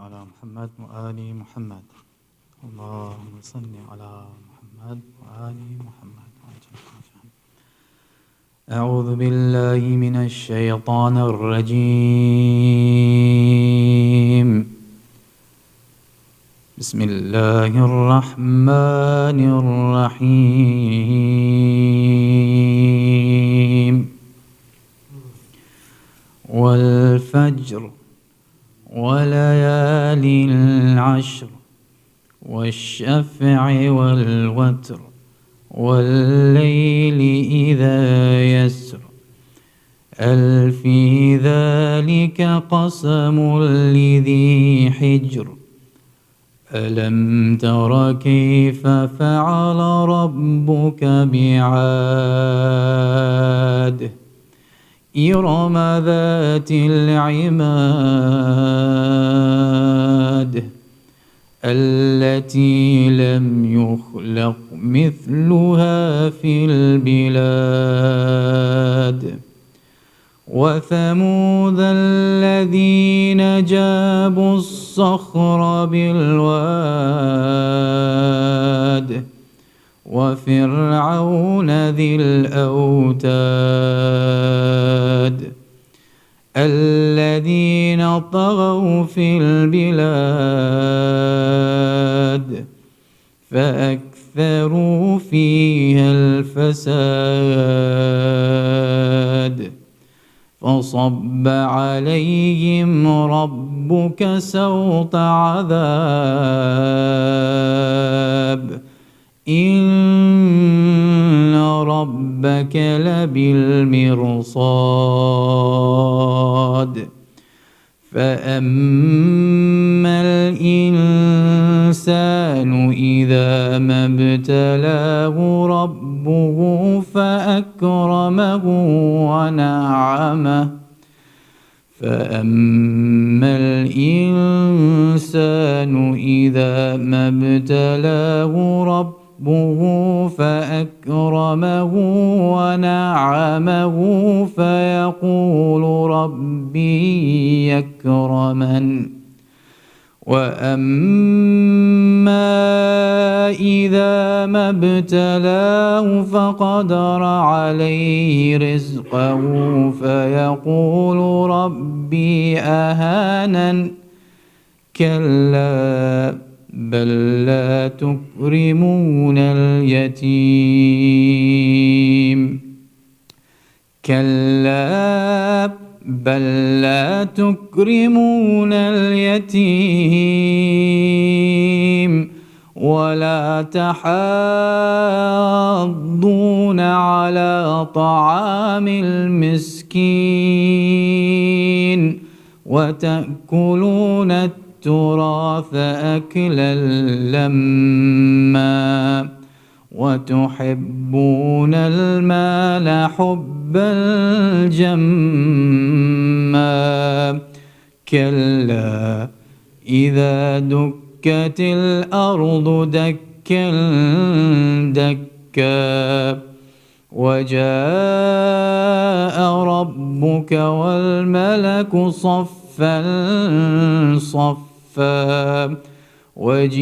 على محمد وآل محمد. اللهم صل على محمد وآل محمد. أعوذ بالله من الشيطان الرجيم. بسم الله الرحمن الرحيم. والفجر وليال العشر والشفع والوتر والليل إذا يسر هل في ذلك قسم لذي حجر ألم تر كيف فعل ربك بعاد إرم ذات العماد التي لم يخلق مثلها في البلاد وثمود الذين جابوا الصخر بالواد وفرعون ذي الأوتاد الذين طغوا في البلاد فأكثروا فيها الفساد فصب عليهم ربك سوط عذاب إن ربك لبالمرصاد فأما الإنسان إذا ما ابتلاه ربه فأكرمه ونعمه فأما الإنسان إذا ما ابتلاه ربه فأكرمه ونعمه فيقول ربي يكرمن وأما إذا ما ابتلاه فقدر عليه رزقه فيقول ربي أهانن كلا بل لا تكرمون اليتيم كلا بل لا تكرمون اليتيم ولا تحاضون على طعام المسكين وتأكلون التراث أكلا لما وتحبون المال حبا جما كلا إذا دكت الأرض دكا دكا وجاء ربك والملك صفا صفا وجيء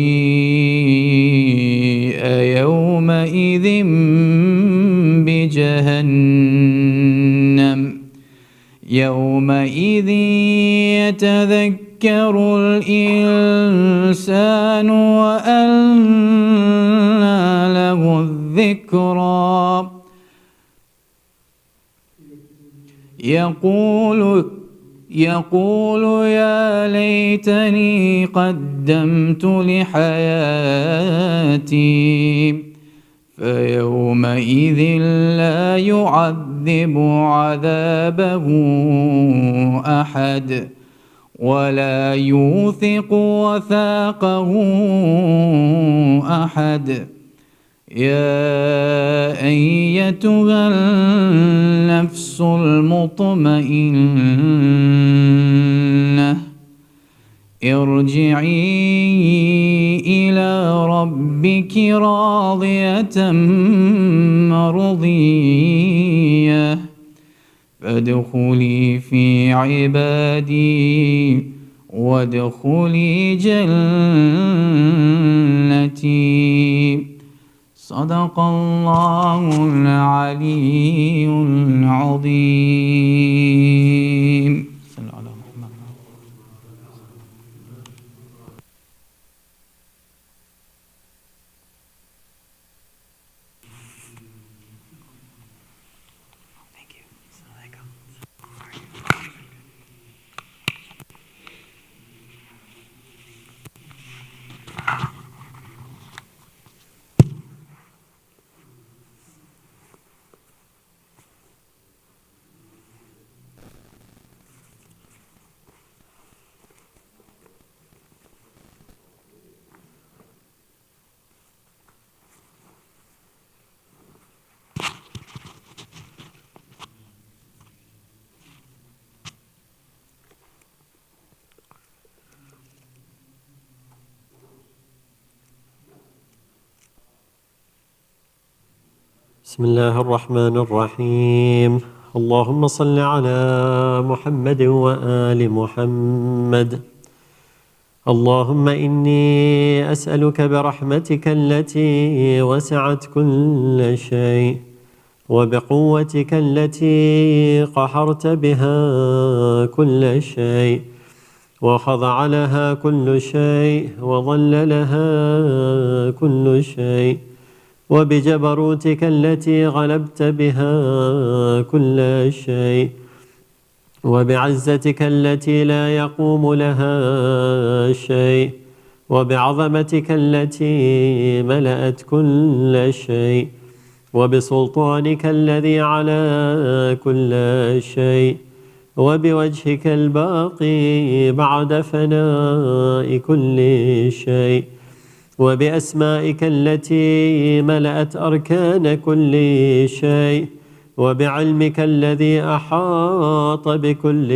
يومئذ بجهنم يومئذ يتذكر الإنسان وأنى له الذكرى يقول يا ليتني قدمت لحياتي فيومئذ لا يعذب عذابه أحد ولا يوثق وثاقه أحد يا أيتها النفس المطمئنة ارجعي إلى ربك راضية مرضية فادخلي في عبادي وادخلي جنتي. صدق الله العلي العظيم. صلى على محمد. بسم الله الرحمن الرحيم. اللهم صل على محمد وآل محمد. اللهم إني أسألك برحمتك التي وسعت كل شيء وبقوتك التي قهرت بها كل شيء وخضع لها كل شيء وظل لها كل شيء وبجبروتك التي غلبت بها كل شيء وبعزتك التي لا يقوم لها شيء وبعظمتك التي ملأت كل شيء وبسلطانك الذي على كل شيء وبوجهك الباقي بعد فناء كل شيء وبأسمائك التي ملأت أركان كل شيء وبعلمك الذي أحاط بكل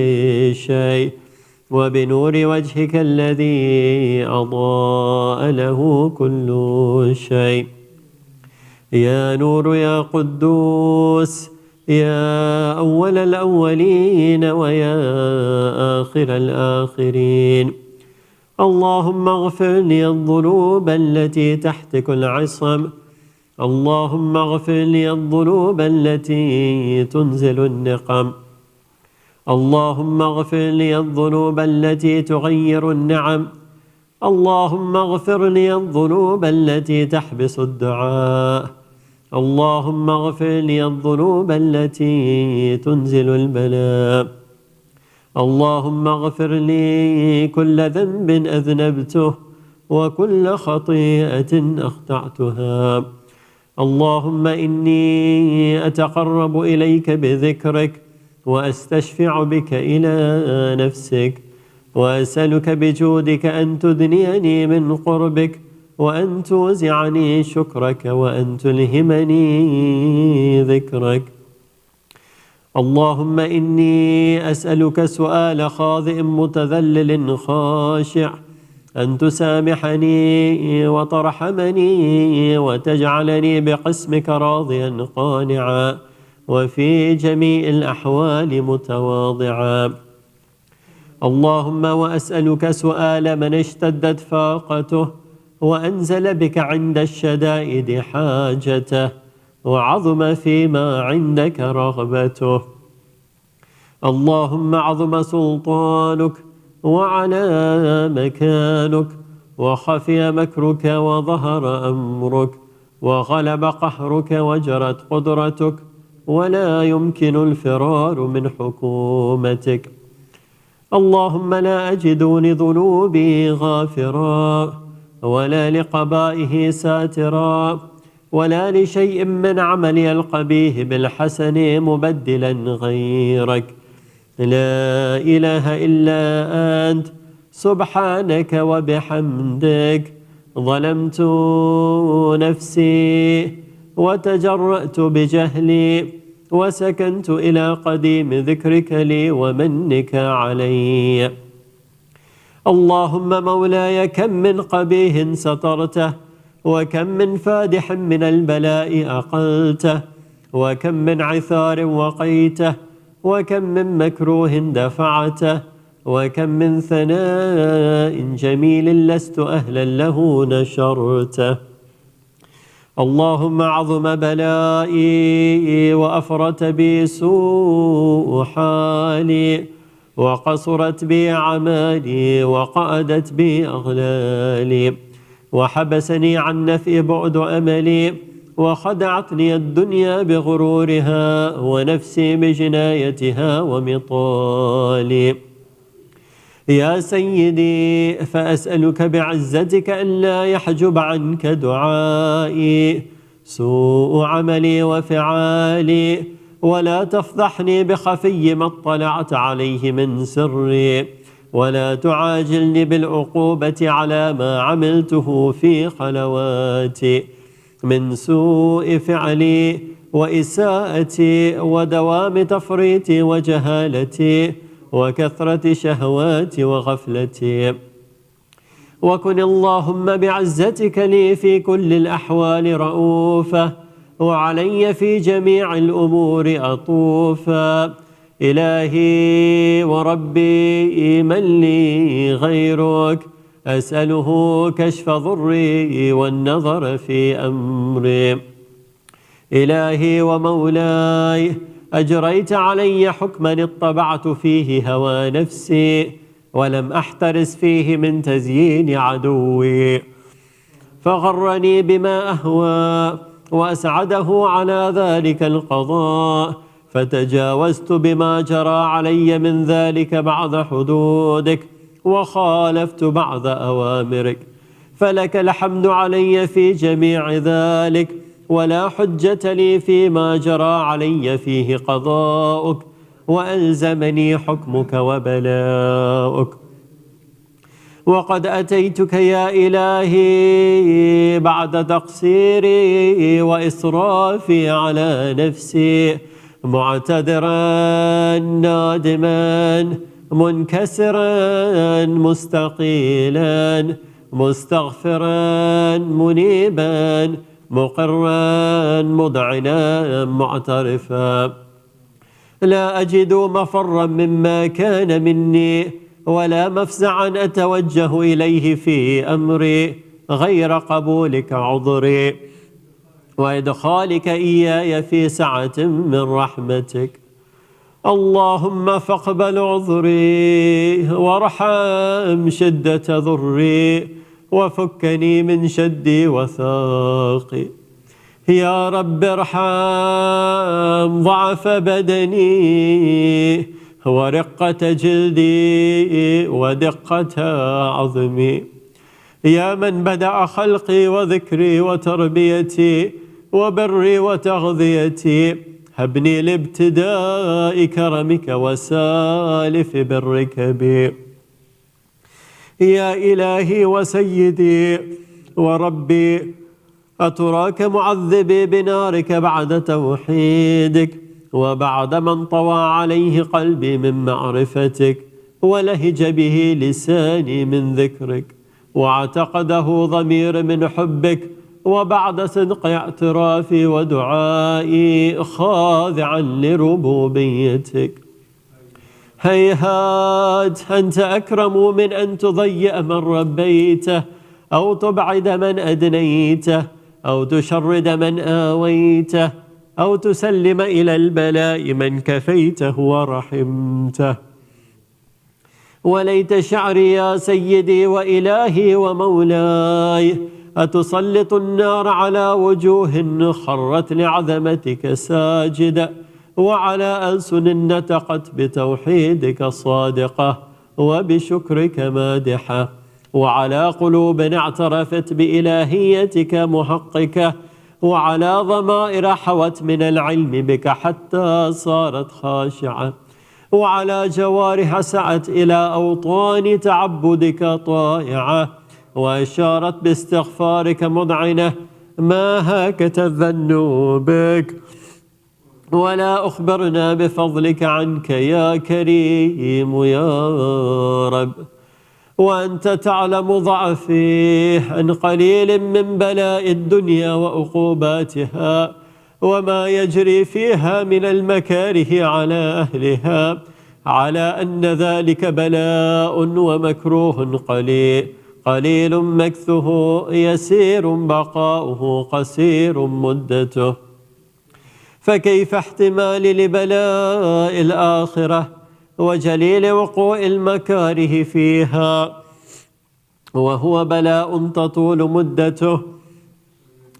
شيء وبنور وجهك الذي أضاء له كل شيء. يا نور يا قدوس يا أول الأولين ويا آخر الآخرين. اللهم اغفر لي الذنوب التي تحتك العصم. اللهم اغفر لي الذنوب التي تنزل النقم. اللهم اغفر لي الذنوب التي تغير النعم. اللهم اغفر لي الذنوب التي تحبس الدعاء. اللهم اغفر لي الذنوب التي تنزل البلاء. اللهم اغفر لي كل ذنب أذنبته وكل خطيئة أخطأتها. اللهم إني أتقرب إليك بذكرك وأستشفع بك إلى نفسك وأسألك بجودك أن تدنيني من قربك وأن توزعني شكرك وأن تلهمني ذكرك. اللهم إني أسألك سؤال خاضع متذلل خاشع أن تسامحني وترحمني وتجعلني بقسمك راضيا قانعا وفي جميع الأحوال متواضعا. اللهم وأسألك سؤال من اشتدت فاقته وأنزل بك عند الشدائد حاجته وعظم فيما عندك رغبته. اللهم عظم سلطانك وعلى مكانك وخفي مكرك وظهر أمرك وغلب قهرك وجرت قدرتك ولا يمكن الفرار من حكومتك. اللهم لا أجد لذنوبي غافرا ولا لقبائه ساترا ولا لشيء من عملي القبيح بالحسن مبدلا غيرك. لا إله إلا أنت سبحانك وبحمدك ظلمت نفسي وتجرأت بجهلي وسكنت إلى قديم ذكرك لي ومنك علي. اللهم مولاي كم من قبيح سترته وكم من فادح من البلاء أقلته وكم من عثار وقيته وكم من مكروه دفعته وكم من ثناء جميل لست أهلا له نشرته. اللهم عظم بلائي وأفرت بي سوء حالي وقصرت بي أعمالي وقعدت بي أغلالي وحبسني عن نفي بعد أملي وخدعتني الدنيا بغرورها ونفسي بجنايتها ومطالي. يا سيدي فأسألك بعزتك أن لا يحجب عنك دعائي سوء عملي وفعالي ولا تفضحني بخفي ما اطلعت عليه من سري ولا تعاجلني بالعقوبة على ما عملته في خلواتي من سوء فعلي وإساءتي ودوام تفريطي وجهالتي وكثرة شهواتي وغفلتي. وكن اللهم بعزتك لي في كل الأحوال رؤوفا وعلي في جميع الأمور أطوفا. إلهي وربي من لي غيرك أسأله كشف ضري والنظر في أمري. إلهي ومولاي أجريت علي حكما اطبعت فيه هوى نفسي ولم أحترس فيه من تزيين عدوي فغرني بما أهوى وأسعده على ذلك القضاء فتجاوزت بما جرى علي من ذلك بعد حدودك وخالفت بعض أوامرك فلك الحمد علي في جميع ذلك ولا حجة لي فيما جرى علي فيه قضاؤك وألزمني حكمك وبلاؤك. وقد أتيتك يا إلهي بعد تقصيري وإسرافي على نفسي معتذرا نادما منكسرا مستقيلا مستغفرا منيبا مقرا مذعنا معترفا لا أجد مفرا مما كان مني ولا مفزعا أتوجه إليه في أمري غير قبولك عذري وإدخالك إياي في سعة من رحمتك. اللهم فاقبل عذري وارحم شدة ضري وفكني من شدي وثاقي. يا رب ارحم ضعف بدني ورقة جلدي ودقة عظمي. يا من بدأ خلقي وذكري وتربيتي وبري وتغذيتي هبني لابتداء كرمك وسالف برك بي. يا إلهي وسيدي وربي أتراك معذبي بنارك بعد توحيدك وبعد من طوى عليه قلبي من معرفتك ولهج به لساني من ذكرك واعتقده ضمير من حبك وبعد صدق اعترافي ودعائي خاضعا لربوبيتك. هيهات أنت أكرم من أن تضيء من ربيته أو تبعد من أدنيته أو تشرد من آويته أو تسلم إلى البلاء من كفيته ورحمته. وليت شعري يا سيدي وإلهي ومولاي أتسلط النار على وجوه خرت لعظمتك ساجدة وعلى ألسن نطقت بتوحيدك صادقة وبشكرك مادحة وعلى قلوب اعترفت بإلهيتك محققة وعلى ضمائر حوت من العلم بك حتى صارت خاشعة وعلى جوارح سعت إلى أوطان تعبدك طائعة وأشارت باستغفارك مذعنة ما هاكت الظن بك ولا أخبرنا بفضلك عنك يا كريم يا رب. وأنت تعلم ضعفي عن قليل من بلاء الدنيا وعقوباتها وما يجري فيها من المكاره على أهلها على أن ذلك بلاء ومكروه قليل مكثه يسير بقاؤه قصير مدته. فكيف احتمال لبلاء الآخرة وجليل وقوع المكاره فيها، وهو بلاء تطول مدته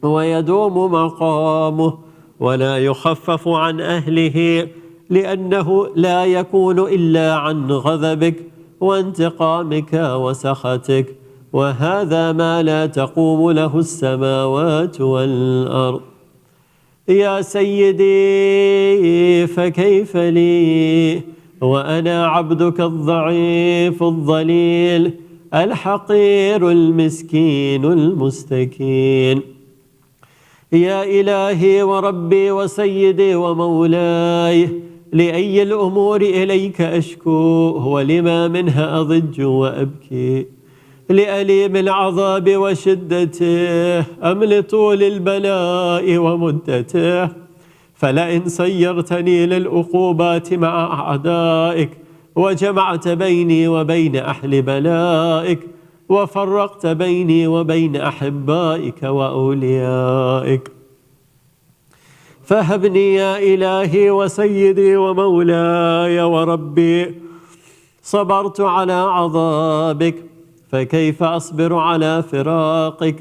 ويدوم مقامه ولا يخفف عن أهله، لأنه لا يكون إلا عن غضبك وانتقامك وسخطك، وهذا ما لا تقوم له السماوات والأرض. يا سيدي فكيف لي وأنا عبدك الضعيف الضليل الحقير المسكين المستكين. يا إلهي وربي وسيدي ومولاي، لأي الأمور إليك أشكو ولما منها أضج وأبكي؟ لأليم العذاب وشدته أم لطول البلاء ومدته؟ فلئن سيرتني للعقوبات مع أعدائك وجمعت بيني وبين أهل بلائك وفرقت بيني وبين أحبائك وأوليائك، فهبني يا إلهي وسيدي ومولاي وربي، صبرت على عذابك فكيف أصبر على فراقك؟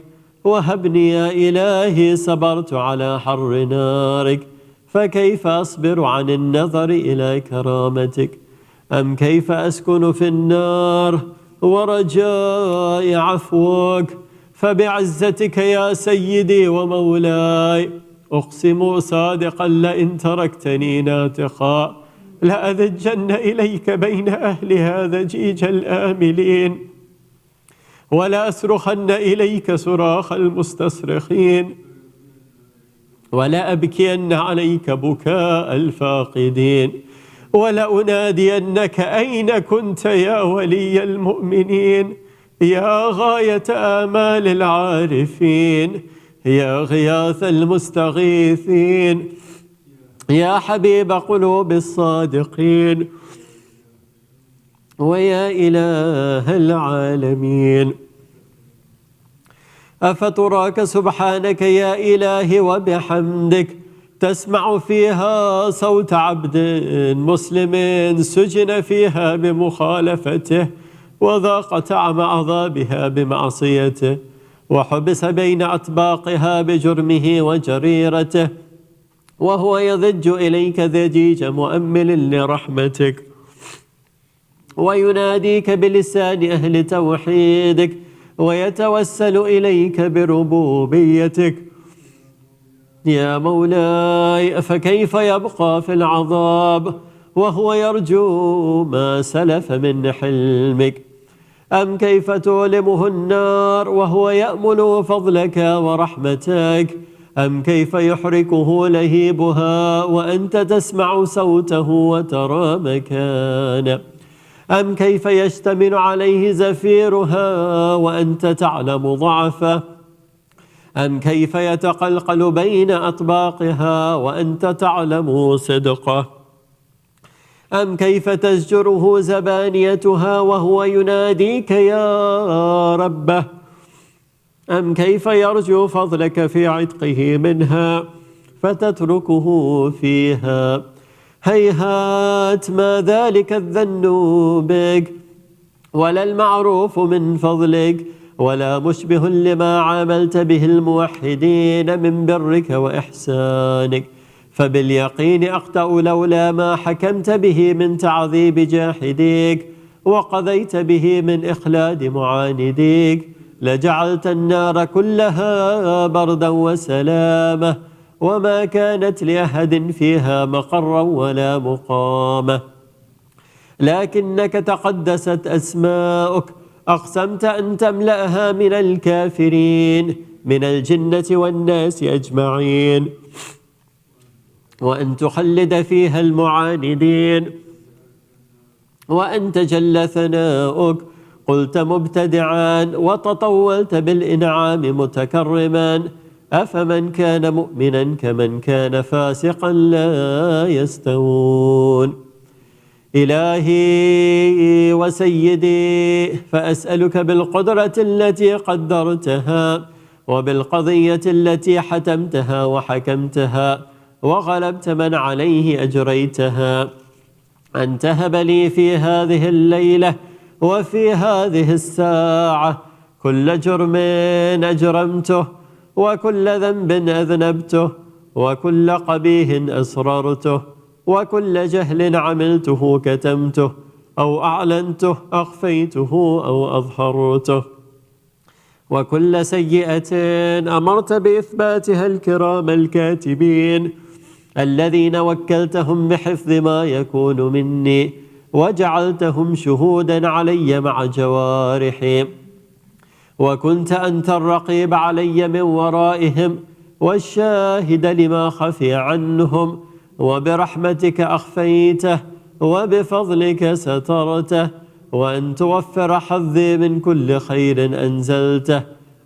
وهبني يا إلهي صبرت على حر نارك فكيف أصبر عن النظر إلى كرامتك؟ أم كيف أسكن في النار ورجاء عفوك؟ فبعزتك يا سيدي ومولاي أقسم صادقا لئن تركتني ناتقا لأذجن إليك بين أهل هذا جيج الآملين، ولا أصرخن إليك صراخ المستصرخين، ولا أبكين عليك بكاء الفاقدين، ولأنادينك أين كنت يا ولي المؤمنين، يا غاية آمال العارفين، يا غياث المستغيثين، يا حبيب قلوب الصادقين، ويا إله العالمين. أفتراك سبحانك يا إلهي وبحمدك تسمع فيها صوت عبد مسلم سجن فيها بمخالفته وذاق طعم عذابها بمعصيته وحبس بين أطباقها بجرمه وجريرته، وهو يضج إليك ضجيج مؤمل لرحمتك ويناديك بلسان أهل توحيدك ويتوسل إليك بربوبيتك. يا مولاي فكيف يبقى في العذاب وهو يرجو ما سلف من حلمك؟ أم كيف تؤلمه النار وهو يأمل فضلك ورحمتك؟ أم كيف يحركه لهيبها وأنت تسمع صوته وترى مكانه؟ أم كيف يشتمل عليه زفيرها وأنت تعلم ضعفه؟ أم كيف يتقلقل بين أطباقها وأنت تعلم صدقه؟ أم كيف تزجره زبانيتها وهو يناديك يا ربه؟ أم كيف يرجو فضلك في عتقه منها فتتركه فيها؟ هيهات ما ذلك الذن بك ولا المعروف من فضلك ولا مشبه لما عاملت به الموحدين من برك وإحسانك، فباليقين أخطأ لولا ما حكمت به من تعذيب جاحديك وقضيت به من إخلاد معانديك، لجعلت النار كلها بردا وسلامة وما كانت لأحد فيها مقرا ولا مقامة، لكنك تقدست أسماؤك أقسمت أن تملأها من الكافرين من الجنة والناس أجمعين، وأن تخلد فيها المعاندين، وأن تجل ثناؤك قلت مبتدعا وتطولت بالإنعام متكرما، أفمن كان مؤمنا كمن كان فاسقا لا يستوون. إلهي وسيدي، فأسألك بالقدرة التي قدرتها وبالقضية التي حتمتها وحكمتها وغلبت من عليه أجريتها، أن تهب لي في هذه الليلة وفي هذه الساعة كل جرم أجرمته وكل ذنب أذنبته وكل قبيح أسررته وكل جهل عملته كتمته أو أعلنته أخفيته أو أظهرته، وكل سيئة أمرت بإثباتها الكرام الكاتبين الذين وكلتهم بحفظ ما يكون مني وجعلتهم شهودا علي مع جوارحي، وكنت أنت الرقيب علي من ورائهم والشاهد لما خفي عنهم، وبرحمتك أخفيته وبفضلك سترته، وأن توفر حظي من كل خير أنزلته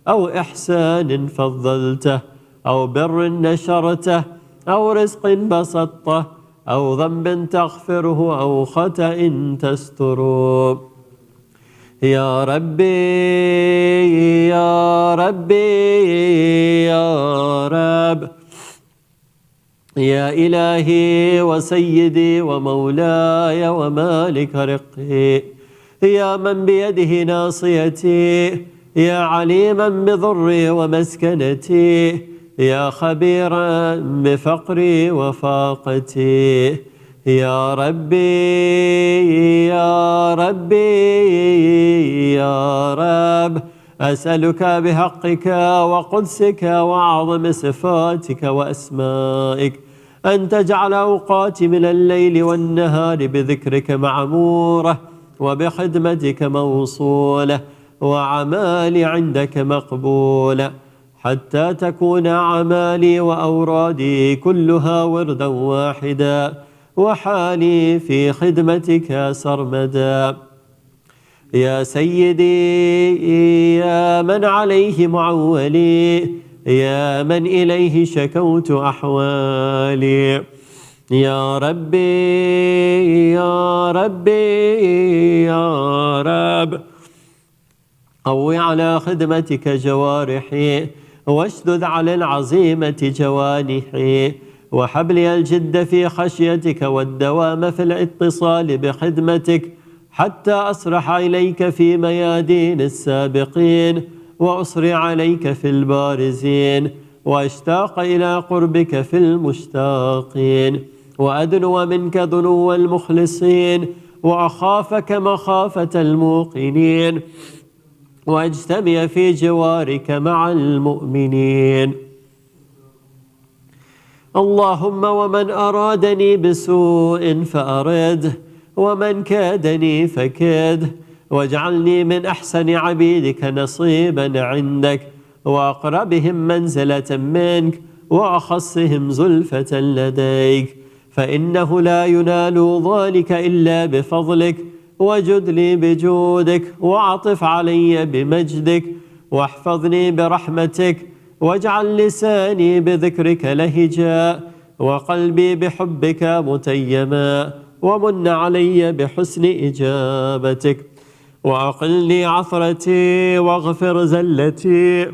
أو إحسان فضلته أو بر نشرته أو رزق بسطته أو ذنب تغفره أو خطأ تستره. يا ربي يا ربي يا رب، يا إلهي وسيدي ومولاي ومالك رقي، يا من بيده ناصيتي، يا عليما بضري ومسكنتي، يا خبيرا بفقري وفاقتي، يا ربي يا ربي يا رب، أسألك بحقك وقدسك وأعظم صفاتك وأسمائك أن تجعل أوقاتي من الليل والنهار بذكرك معمورة وبخدمتك موصولة وأعمالي عندك مقبولة، حتى تكون أعمالي وأورادي كلها وردا واحدا وحالي في خدمتك سرمدا. يا سيدي يا من عليه معولي، يا من إليه شكوت أحوالي، يا ربي يا ربي يا رب، قوي على خدمتك جوارحي واشدد على العزيمة جوانحي، وحبلي الجد في خشيتك والدوام في الاتصال بخدمتك، حتى أسرح إليك في ميادين السابقين وأسرع عليك في البارزين، وأشتاق إلى قربك في المشتاقين، وأدنو منك دنو المخلصين، وأخافك مخافة الموقنين، وأجتمع في جوارك مع المؤمنين. اللهم ومن أرادني بسوء فأرده، ومن كادني فكده، واجعلني من أحسن عبيدك نصيبا عندك، وأقربهم منزلة منك، وأخصهم زلفة لديك، فإنه لا ينال ذلك إلا بفضلك، وجد لي بجودك، وعطف علي بمجدك، واحفظني برحمتك، واجعل لساني بذكرك لهجا، وقلبي بحبك متيما، ومن علي بحسن إجابتك، وأقلني عثرتي واغفر زلتي،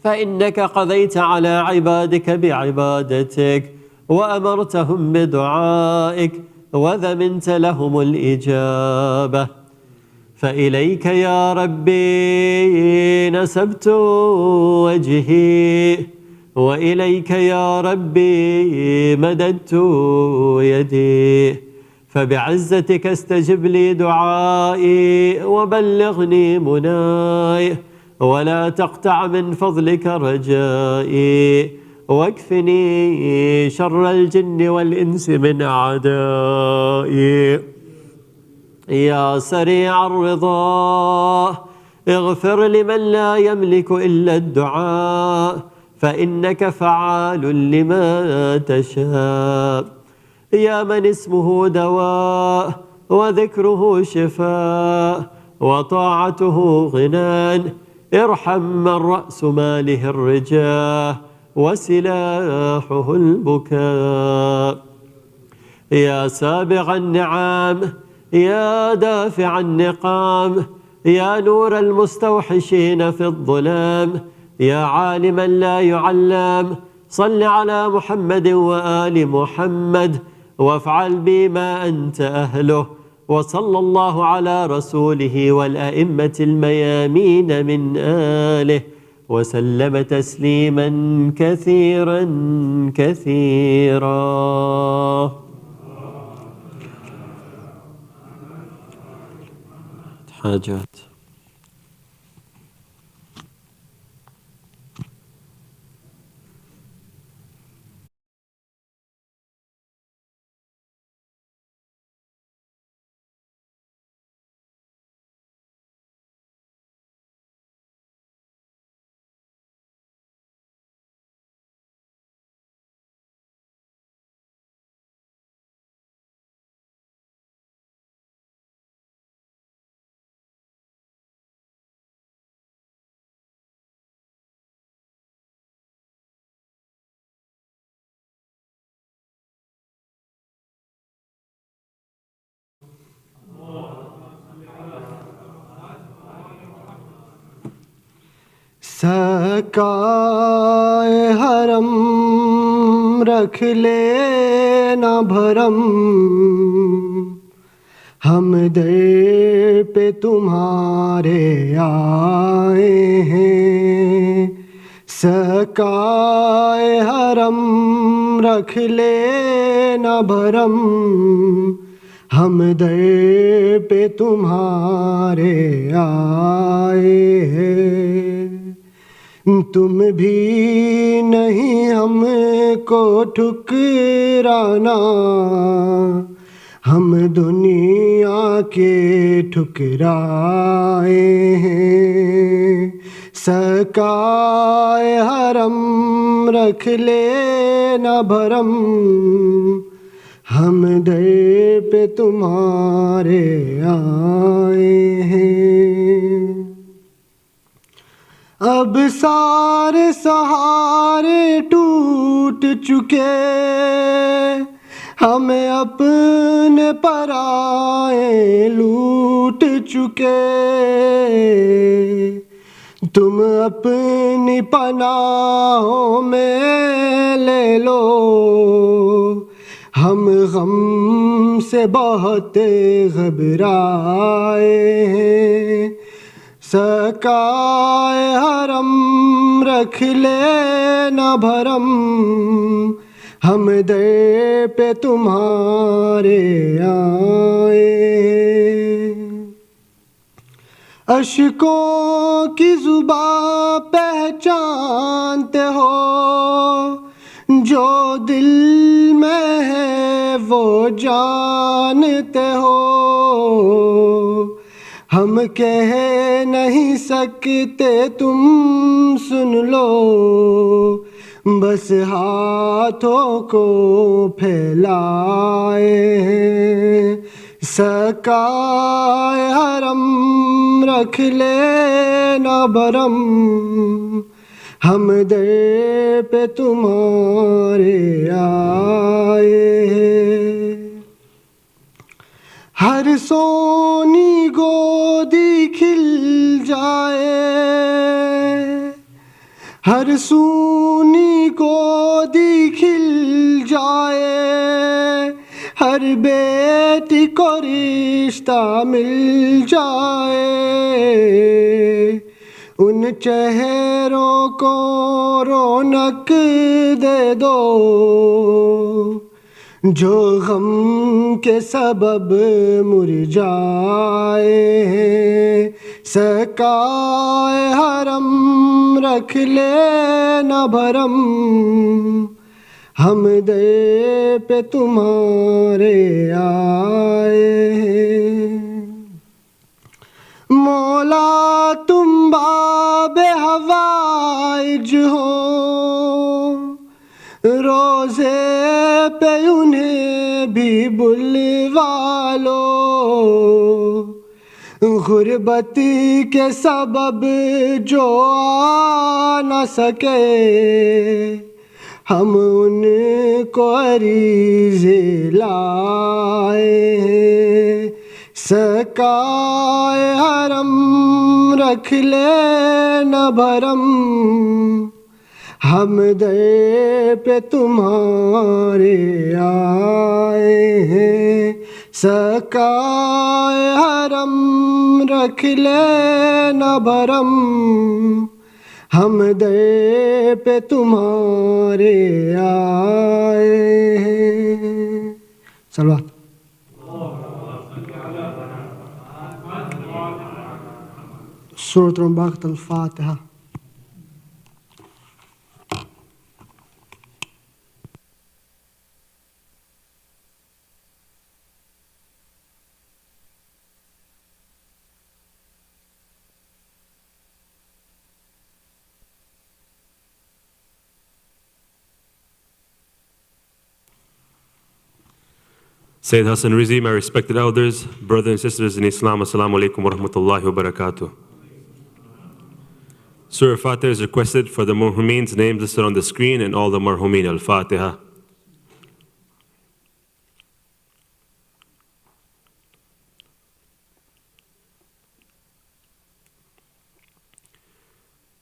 فإنك قضيت على عبادك بعبادتك، وأمرتهم بدعائك، وذمنت لهم الإجابة. فإليك يا ربي نسبت وجهي، وإليك يا ربي مددت يدي، فبعزتك استجب لي دعائي وبلغني مناي، ولا تقطع من فضلك رجائي، واكفني شر الجن والإنس من أعدائي. يا سريع الرضا اغفر لمن لا يملك إلا الدعاء، فإنك فعال لما تشاء. يا من اسمه دواء وذكره شفاء وطاعته غنان، ارحم من رأس ماله الرجاء وسلاحه البكاء. يا سابغ النعام، يا دافع النقام، يا نور المستوحشين في الظلام، يا عالما لا يعلم، صل على محمد وآل محمد وافعل بما أنت أهله. وصلى الله على رسوله والأئمة الميامين من آله وسلم تسليما كثيرا كثيرا. حاجات. सकाए हरम रख लेना भरम, हम दर पे तुम्हारे आए हैं। सकाए हरम रख लेना भरम, हम दर पे तुम्हारे आए हैं। तुम भी नहीं हमको ठुकराना, हम दुनिया के ठुकराए हैं। सकाए हरम रख लेना भरम, हम दर पे तुम्हारे आए हैं। अब सारे सहारे टूट चुके, हमें अपने पराए लूट चुके। तुम अपनी पनाहों में ले लो, हम गम से बहुत घबराए हैं। सकाए हरम रख लेना भरम, हम दर पे तुम्हारे आए। अश्कों की जुबां पहचानते हो, जो दिल में है वो जानते हो। हम कह नहीं सकते तुम सुन लो, बस हाथों को फैलाए हैं। सकाए हरम रख लेना भरम, हम दर पे तुम्हारे आए हैं। हर सोनी गोदी खिल जाए, हर सूनी गोदी खिल जाए। हर बेटी को रिश्ता मिल जाए, उन चेहरों को रौनक दे दो, जो गम के सबब मुरझाए हैं। सकाए हरम रख लेना भरम, हम दर पे तुम्हारे आए हैं। मौला तुम बाबे हवाइज हो, रोज़े पे उन्हें भी बुलवा लो। गुर्बती के सबब जो आ न सके, हम उनको अरीज़े लाए हैं। सकाए हरम रख ले न भरम, हम दर पे तुम्हारे आए हैं। सकाए हरम रख ले न भरम, हम दर पे तुम्हारे आए हैं। सलवात। सूरत बक़रत अल-फ़ातिहा। Sayyid Hasan Rizvi, my respected elders, brothers and sisters in Islam, Assalamu alaikum wa rahmatullahi wa barakatuh. Surah Al-Fatiha is requested for the marhumeen's names listed on the screen and all the marhumeen. Al-Fatiha.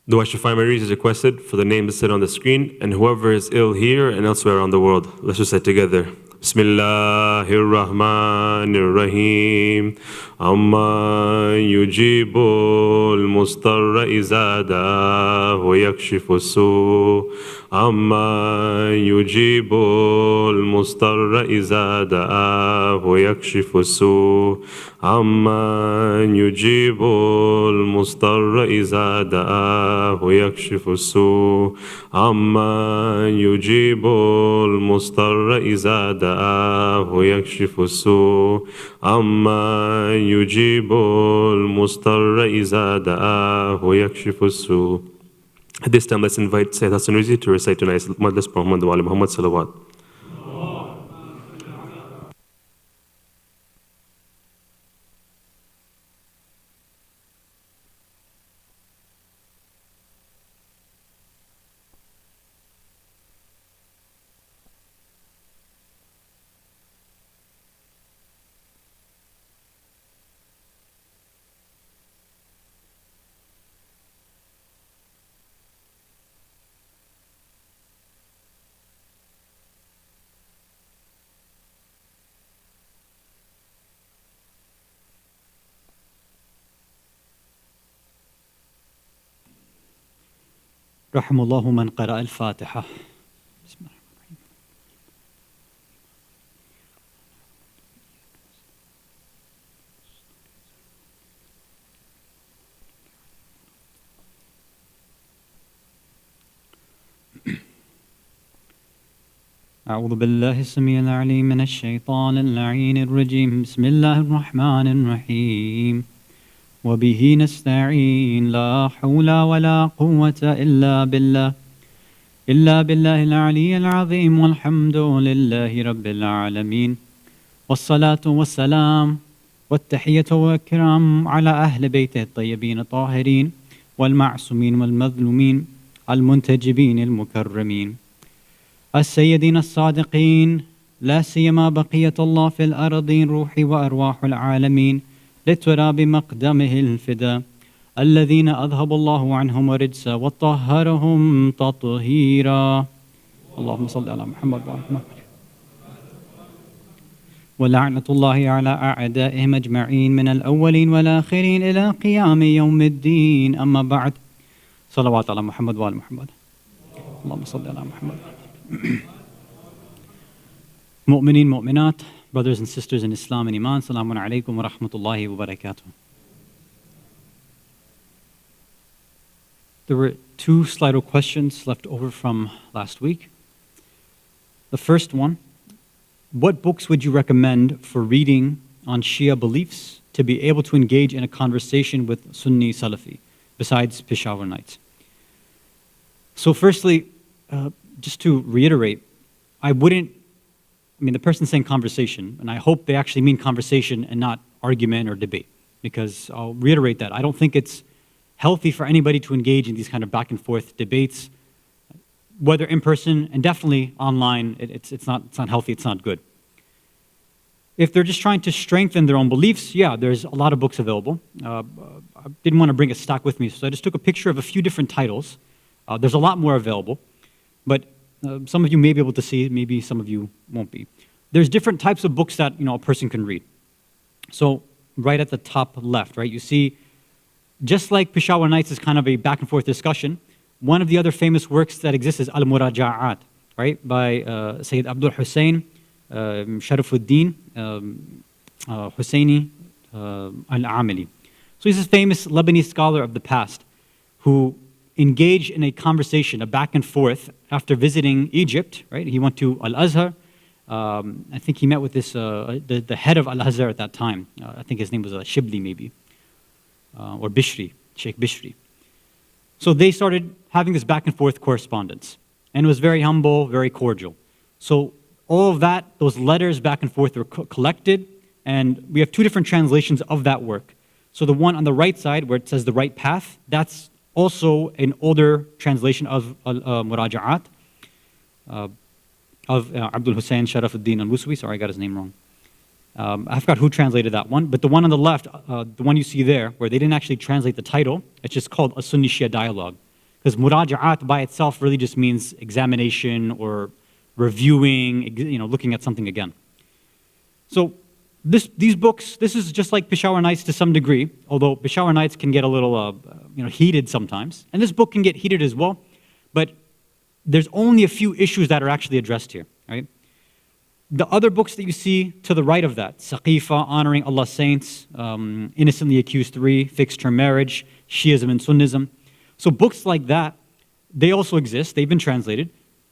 Dua Shafa'i Maries is requested for the names listed on the screen and whoever is ill here and elsewhere around the world. Let's recite together. Bismillahir Rahmanir Rahim. Amma yujibul mustarra iza da'ahu yakshifu su. Amma yujibul mustarra iza da'ahu yakshifu su. Amma yujibul mustarra iza da'ahu yakshifu su. Amma yujibul mustarra iza da'ahu yakshifu su. Amma yujibul mustarra iza da'ahu yakshifu su. At this time, let's invite Sayyid Hasan Rizvi to recite tonight's Madras Muhammad wa Ali Muhammad Salawat. رحم الله من قرأ الفاتحة. بسم الله الرحمن الرحيم. أعوذ بالله السميع العليم من الشيطان اللعين الرجيم. بسم الله الرحمن الرحيم. وبه نستعين لا حول ولا قوة إلا بالله العلي العظيم والحمد لله رب العالمين والصلاة والسلام والتحية والكرام على أهل بيته الطيبين الطاهرين والمعصومين والمظلومين المنتجبين المكرمين السيدين الصادقين لا سيما بقية الله في الأرضين روح وأرواح العالمين لتراب مقدمه الفداء الذين أذهب الله عنهم الرجس وطهرهم تطهيرا. اللهم صل على محمد وعلى محمد. ولعنة الله على أعدائهم أجمعين من الأولين والآخرين إلى قيام يوم الدين. أما بعد، صلوات على محمد وعلى محمد. اللهم صل على محمد. Mu'mineen, mu'minat, brothers and sisters in Islam and Iman, Assalamu alaikum wa rahmatullahi wa barakatuh. There were two Slido questions left over from last week. The first one, what books would you recommend for reading on Shia beliefs to be able to engage in a conversation with Sunni Salafi, besides Peshawar Nights? So firstly, just to reiterate, the person's saying conversation, and I hope they actually mean conversation and not argument or debate, because I'll reiterate that. I don't think it's healthy for anybody to engage in these kind of back and forth debates. whether in person and definitely online, it's not healthy, it's not good. If they're just trying to strengthen their own beliefs, yeah, there's a lot of books available. I didn't want to bring a stack with me, so I just took a picture of a few different titles. There's a lot more available, but some of you may be able to see it, maybe some of you won't be. There's different types of books that a person can read. So right at the top left, right, you see, just like Peshawar Nights is kind of a back and forth discussion, one of the other famous works that exists is Al-Muraja'at, right, by Sayyid Abdul Hussein, Sharafuddin, Husseini, Al-Amili. So he's a famous Lebanese scholar of the past who engaged in a conversation, a back and forth, after visiting Egypt, right? He went to Al-Azhar. I think he met with this, the head of Al-Azhar at that time. I think his name was Shibli maybe, or Bishri, Sheikh Bishri. So they started having this back and forth correspondence. And it was very humble, very cordial. So all of that, those letters back and forth were collected, and we have two different translations of that work. So the one on the right side, where it says the right path, that's also an older translation of Muraja'at, of Abdul Hussein Sharafuddin al-Wuswi. Sorry, I got his name wrong. I forgot who translated that one, but the one on the left, the one you see there, where they didn't actually translate the title, it's just called a Sunni Shia dialogue. Because Muraja'at by itself really just means examination or reviewing, looking at something again. So these books, this is just like Peshawar Nights to some degree, although Peshawar Nights can get a little heated sometimes. And this book can get heated as well, but there's only a few issues that are actually addressed here, right? The other books that you see to the right of that, Saqifa, Honoring Allah's Saints, Innocently Accused 3, Fixed Term Marriage, Shiism and Sunnism. So books like that, they also exist, they've been translated.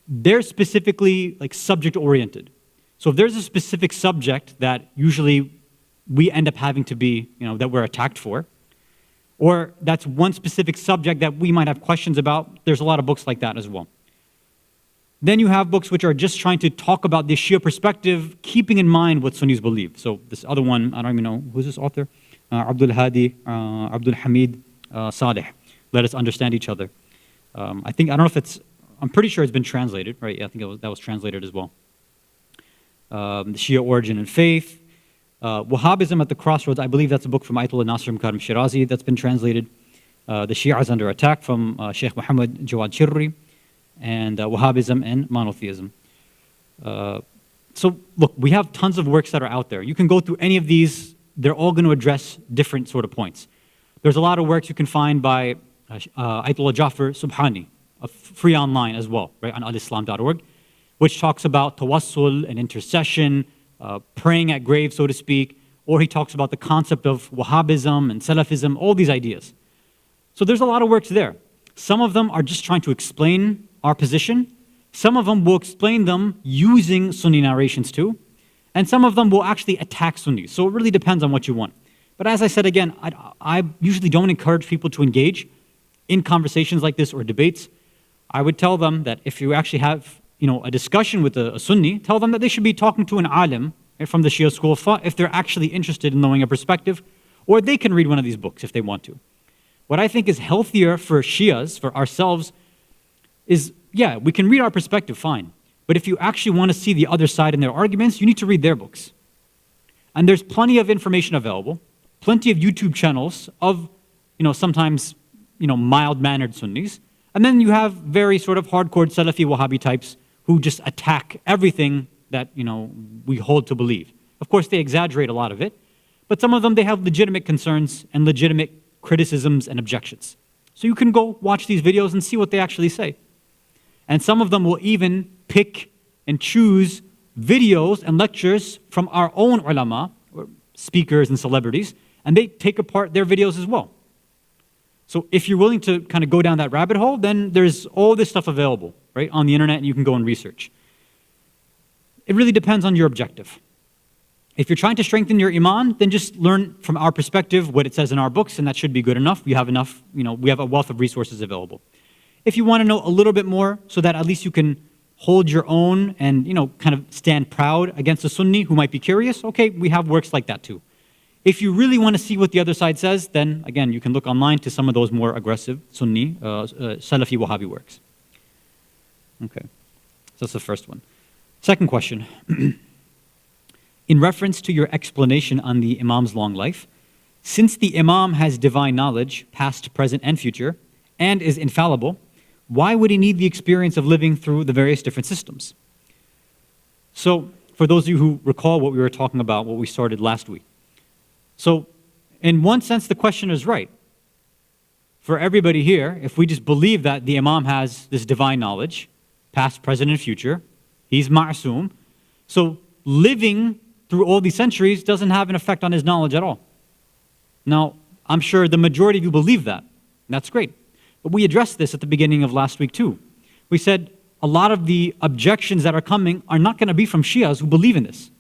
They're specifically like subject-oriented. So if there's a specific subject that usually we end up having to be, that we're attacked for, or that's one specific subject that we might have questions about, there's a lot of books like that as well. Then you have books which are just trying to talk about the Shia perspective, keeping in mind what Sunnis believe. So this other one, I don't even know, who's this author? Abdul Hadi, Abdul Hamid Saleh. Let us understand each other. I don't know if I'm pretty sure it's been translated, right? Yeah, I think that was translated as well. The Shia Origin and Faith. Wahhabism at the Crossroads, I believe that's a book from Ayatollah Nasir Mukarram Shirazi that's been translated. The Shi'as Under Attack from Sheikh Muhammad Jawad Shirri. And Wahhabism and Monotheism. So look, we have tons of works that are out there. You can go through any of these. They're all going to address different sort of points. There's a lot of works you can find by Ayatollah Jafar Subhani, free online as well, right, on alislam.org, which talks about tawassul and intercession, praying at graves, so to speak, or he talks about the concept of Wahhabism and Salafism, all these ideas. So there's a lot of works there. Some of them are just trying to explain our position. Some of them will explain them using Sunni narrations too. And some of them will actually attack Sunnis. So it really depends on what you want. But as I said again, I usually don't encourage people to engage in conversations like this or debates. I would tell them that if you actually have a discussion with a Sunni, tell them that they should be talking to an alim from the Shia school of thought if they're actually interested in knowing a perspective, or they can read one of these books if they want to. What I think is healthier for Shias, for ourselves, is, yeah, we can read our perspective, fine. But if you actually want to see the other side in their arguments, you need to read their books. And there's plenty of information available, plenty of YouTube channels of, sometimes, mild-mannered Sunnis. And then you have very sort of hardcore Salafi Wahhabi types who just attack everything that, we hold to believe. Of course, they exaggerate a lot of it, but some of them, they have legitimate concerns and legitimate criticisms and objections. So you can go watch these videos and see what they actually say. And some of them will even pick and choose videos and lectures from our own ulama, or speakers and celebrities, and they take apart their videos as well. So if you're willing to kind of go down that rabbit hole, then there's all this stuff available, right, on the internet, and you can go and research. It really depends on your objective. If you're trying to strengthen your iman, then just learn from our perspective what it says in our books, and that should be good enough. We have enough, we have a wealth of resources available. If you want to know a little bit more so that at least you can hold your own and, kind of stand proud against a Sunni who might be curious, okay, we have works like that too. If you really want to see what the other side says, then again, you can look online to some of those more aggressive Sunni, Salafi Wahhabi works. Okay. So that's the first one. Second question. In reference to your explanation on the Imam's long life, since the Imam has divine knowledge, past, present, and future, and is infallible, why would he need the experience of living through the various different systems? So, for those of you who recall what we were talking about, what we started last week. So, in one sense, the question is right. For everybody here, if we just believe that the Imam has this divine knowledge, past, present, and future, he's ma'soom, so living through all these centuries doesn't have an effect on his knowledge at all. Now, I'm sure the majority of you believe that. And that's great. But we addressed this at the beginning of last week too. We said a lot of the objections that are coming are not going to be from Shias who believe in this.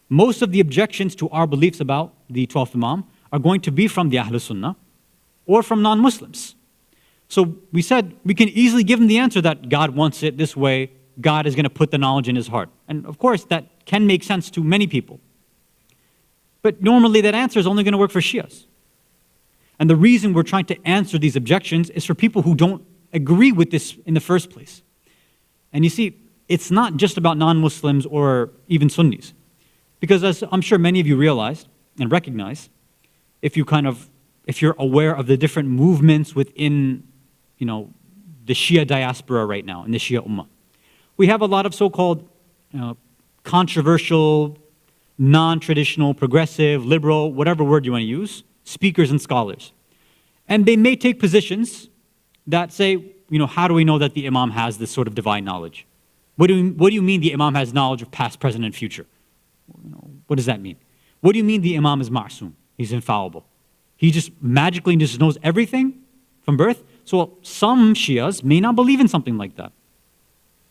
Most of the objections to our beliefs about the 12th Imam are going to be from the Ahlul Sunnah or from non-Muslims. So we said we can easily give them the answer that God wants it this way, God is going to put the knowledge in his heart. And of course, that can make sense to many people. But normally that answer is only going to work for Shias. And the reason we're trying to answer these objections is for people who don't agree with this in the first place. And you see, it's not just about non-Muslims or even Sunnis. Because as I'm sure many of you realized and recognize, if you're aware of the different movements within, the Shia diaspora right now, in the Shia Ummah, we have a lot of so-called controversial, non-traditional, progressive, liberal, whatever word you want to use, speakers and scholars. And they may take positions that say, how do we know that the Imam has this sort of divine knowledge? What do you mean the Imam has knowledge of past, present, and future? What does that mean? What do you mean the Imam is ma'soom? He's infallible. He just magically just knows everything from birth? So some Shias may not believe in something like that.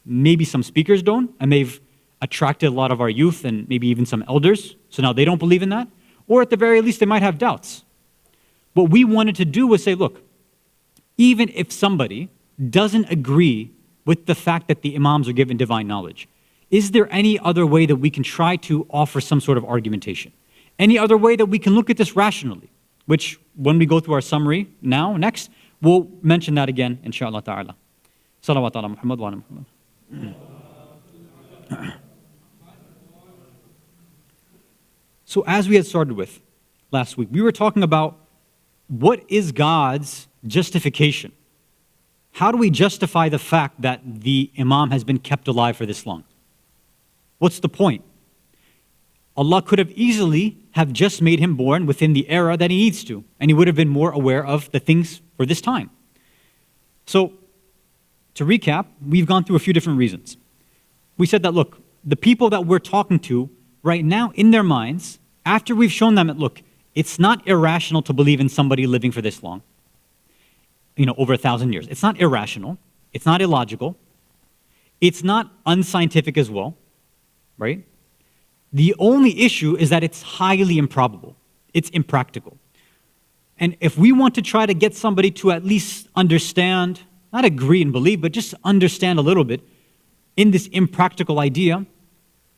Maybe some speakers don't, and they've attracted a lot of our youth and maybe even some elders, so now they don't believe in that. Or at the very least, they might have doubts. What we wanted to do was say, look, even if somebody doesn't agree with the fact that the Imams are given divine knowledge, is there any other way that we can try to offer some sort of argumentation? Any other way that we can look at this rationally? Which, when we go through our summary next, we'll mention that again, inshaAllah ta'ala. Salawat ala Muhammad wa ala Muhammad. So as we had started with last week, we were talking about what is God's justification? How do we justify the fact that the Imam has been kept alive for this long? What's the point? Allah could have easily have just made him born within the era that he needs to, and he would have been more aware of the things for this time. So, to recap, we've gone through a few different reasons. We said that, look, the people that we're talking to right now in their minds, after we've shown them that, look, it's not irrational to believe in somebody living for this long, over 1,000 years. It's not irrational. It's not illogical. It's not unscientific as well, right? The only issue is that it's highly improbable. It's impractical. And if we want to try to get somebody to at least understand, not agree and believe, but just understand a little bit in this impractical idea,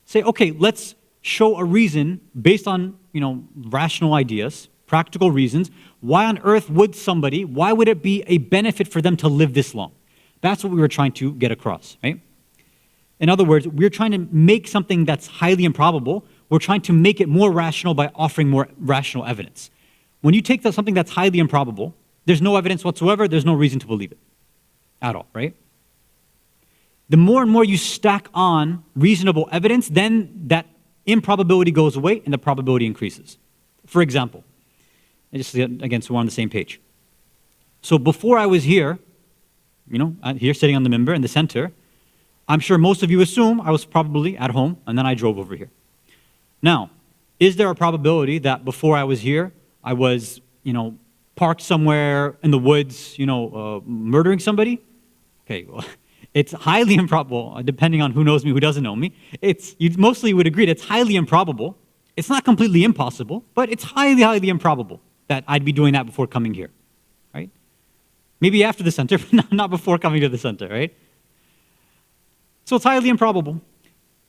say, okay, let's show a reason based on, rational ideas, practical reasons. Why on earth why would it be a benefit for them to live this long? That's what we were trying to get across, right? In other words, we're trying to make something that's highly improbable, we're trying to make it more rational by offering more rational evidence. When you take something that's highly improbable, there's no evidence whatsoever, there's no reason to believe it at all, right? The more and more you stack on reasonable evidence, then that improbability goes away and the probability increases. For example, just again, so we're on the same page. So before I was here, here sitting on the minbar in the center, I'm sure most of you assume I was probably at home and then I drove over here. Now, is there a probability that before I was here, I was, parked somewhere in the woods, murdering somebody? Okay, well, it's highly improbable, depending on who knows me, who doesn't know me. You mostly would agree that it's highly improbable. It's not completely impossible, but it's highly, highly improbable that I'd be doing that before coming here, right? Maybe after the center, but not before coming to the center, right? So it's highly improbable.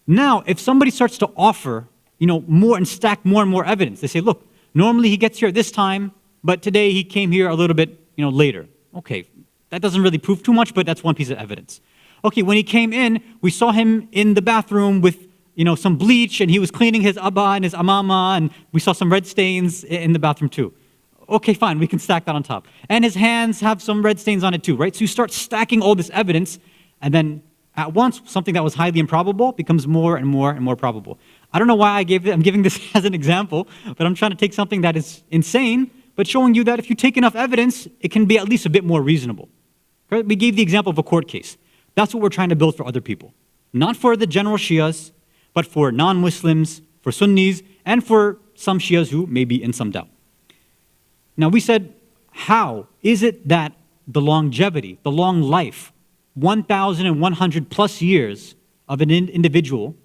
Now, if somebody starts to offer, more and stack more and more evidence, they say, look, normally he gets here at this time, but today he came here a little bit, later. Okay, that doesn't really prove too much, but that's one piece of evidence. Okay, when he came in, we saw him in the bathroom with some bleach, and he was cleaning his abba and his amama, and we saw some red stains in the bathroom too. Okay, fine, we can stack that on top. And his hands have some red stains on it too, right? So you start stacking all this evidence, and then at once, something that was highly improbable becomes more and more and more probable. I don't know why I'm giving this as an example, but I'm trying to take something that is insane, but showing you that if you take enough evidence, it can be at least a bit more reasonable. Right? We gave the example of a court case. That's what we're trying to build for other people. Not for the general Shias, but for non-Muslims, for Sunnis, and for some Shias who may be in some doubt. Now we said, how is it that the longevity, the long life, 1,100 plus years of an individual,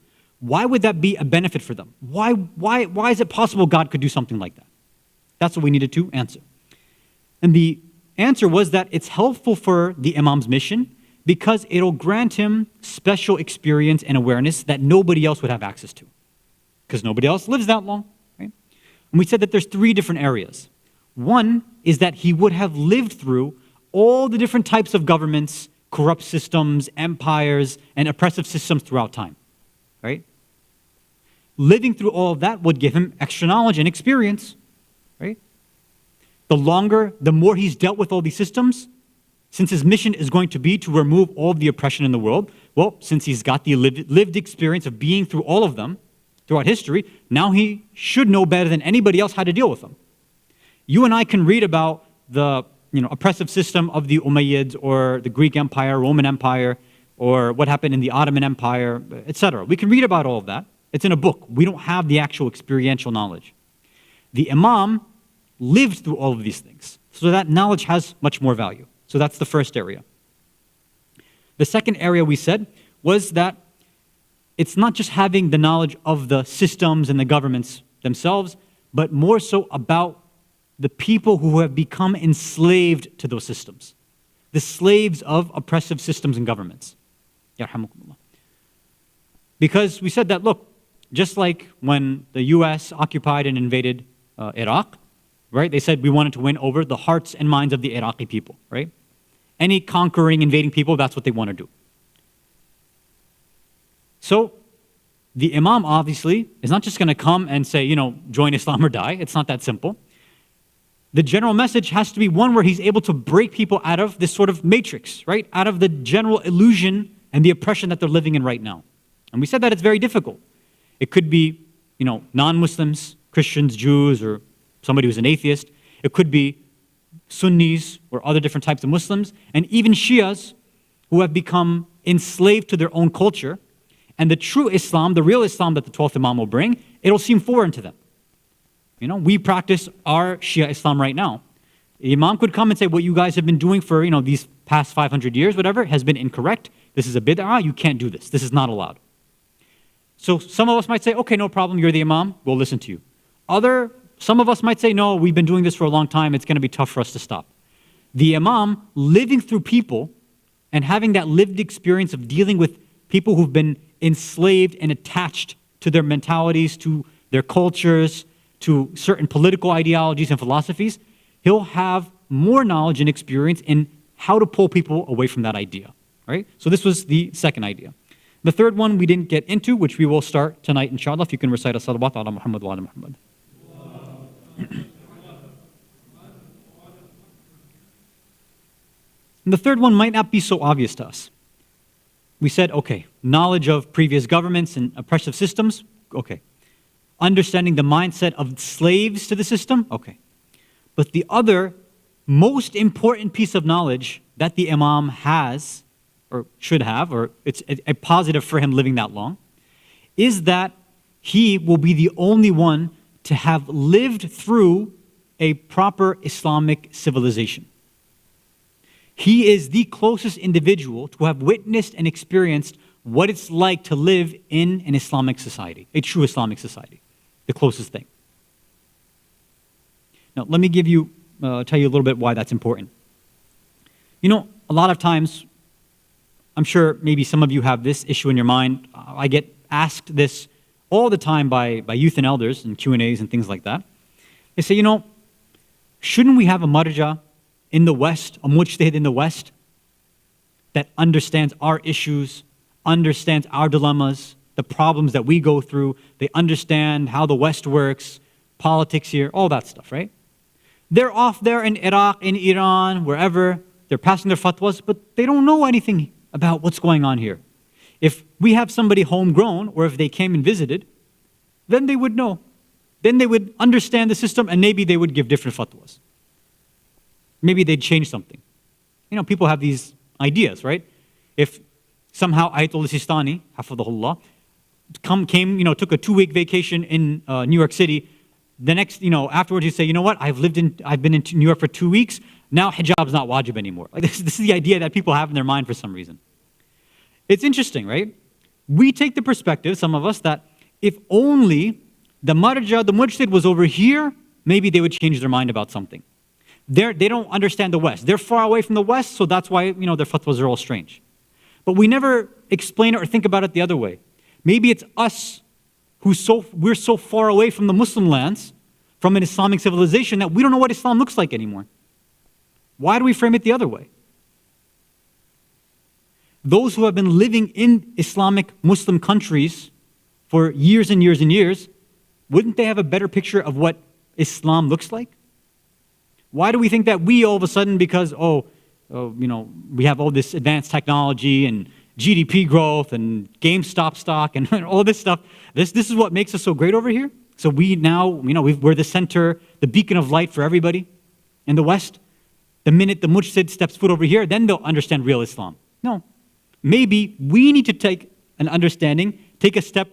why would that be a benefit for them? Why is it possible God could do something like that? That's what we needed to answer. And the answer was that it's helpful for the Imam's mission because it'll grant him special experience and awareness that nobody else would have access to. Because nobody else lives that long, right? And we said that there's 3 different areas. One is that he would have lived through all the different types of governments, corrupt systems, empires, and oppressive systems throughout time, right? Living through all of that would give him extra knowledge and experience, right? The more he's dealt with all these systems, since his mission is going to be to remove all of the oppression in the world, well, since he's got the lived experience of being through all of them throughout history, now he should know better than anybody else how to deal with them. You and I can read about the oppressive system of the Umayyads or the Greek Empire, Roman Empire, or what happened in the Ottoman Empire, etc. We can read about all of that. It's in a book. We don't have the actual experiential knowledge. The Imam lived through all of these things, so that knowledge has much more value. So that's the first area. The second area we said was that it's not just having the knowledge of the systems and the governments themselves, but more so about the people who have become enslaved to those systems, the slaves of oppressive systems and governments. Yarhamukumullah. Because we said that, look, just like when the U.S. occupied and invaded Iraq, right? They said we wanted to win over the hearts and minds of the Iraqi people, right? Any conquering, invading people, that's what they want to do. So the Imam obviously is not just going to come and say, join Islam or die. It's not that simple. The general message has to be one where he's able to break people out of this sort of matrix, right? Out of the general illusion and the oppression that they're living in right now. And we said that it's very difficult. It could be, non-Muslims, Christians, Jews, or somebody who's an atheist. It could be Sunnis or other different types of Muslims, and even Shias who have become enslaved to their own culture. And the true Islam, the real Islam that the 12th Imam will bring, it'll seem foreign to them. We practice our Shia Islam right now. The Imam could come and say, what you guys have been doing for, these past 500 years, whatever, has been incorrect. This is a bid'ah, you can't do this. This is not allowed. So some of us might say, okay, no problem, you're the Imam, we'll listen to you. Some of us might say, no, we've been doing this for a long time, it's going to be tough for us to stop. The Imam, living through people and having that lived experience of dealing with people who've been enslaved and attached to their mentalities, to their cultures, to certain political ideologies and philosophies, he'll have more knowledge and experience in how to pull people away from that idea, right? So this was the second idea. The third one we didn't get into, which we will start tonight, inshallah, if you can recite a salawat ala Muhammad wa ala Muhammad. And the third one might not be so obvious to us. We said, okay, knowledge of previous governments and oppressive systems, okay. Understanding the mindset of slaves to the system, okay. But the other most important piece of knowledge that the Imam has, or should have, or it's a positive for him living that long, is that he will be the only one to have lived through a proper Islamic civilization. He is the closest individual to have witnessed and experienced what it's like to live in an Islamic society, a true Islamic society, the closest thing. Now, let me tell you a little bit why that's important. A lot of times, I'm sure maybe some of you have this issue in your mind. I get asked this all the time by youth and elders and Q&As and things like that. They say, shouldn't we have a marja in the West, a mujtahid in the West, that understands our issues, understands our dilemmas, the problems that we go through. They understand how the West works, politics here, all that stuff, right? They're off there in Iraq, in Iran, wherever. They're passing their fatwas, but they don't know anything about what's going on here. If we have somebody homegrown, or if they came and visited, then they would know. Then they would understand the system, and maybe they would give different fatwas. Maybe they'd change something. You know, people have these ideas, right? If somehow Ayatollah Sistani, hafidhahullah, took a 2-week vacation in New York City, the next, afterwards he'd say, you know what, I've been in New York for 2 weeks, now hijab's not wajib anymore. Like this is the idea that people have in their mind for some reason. It's interesting, right? We take the perspective, some of us, that if only the marja, the mujtahid was over here, maybe they would change their mind about something. They don't understand the West. They're far away from the West, so that's why their fatwas are all strange. But we never explain it or think about it the other way. Maybe it's us we're so far away from the Muslim lands, from an Islamic civilization, that we don't know what Islam looks like anymore. Why do we frame it the other way? Those who have been living in Islamic Muslim countries for years and years and years, wouldn't they have a better picture of what Islam looks like? Why do we think that we all of a sudden, because we have all this advanced technology and GDP growth and GameStop stock and all this stuff, this is what makes us so great over here? So we now, we're the center, the beacon of light for everybody in the West. The minute the mujtahid steps foot over here, then they'll understand real Islam. No. Maybe we need to take an understanding, take a step,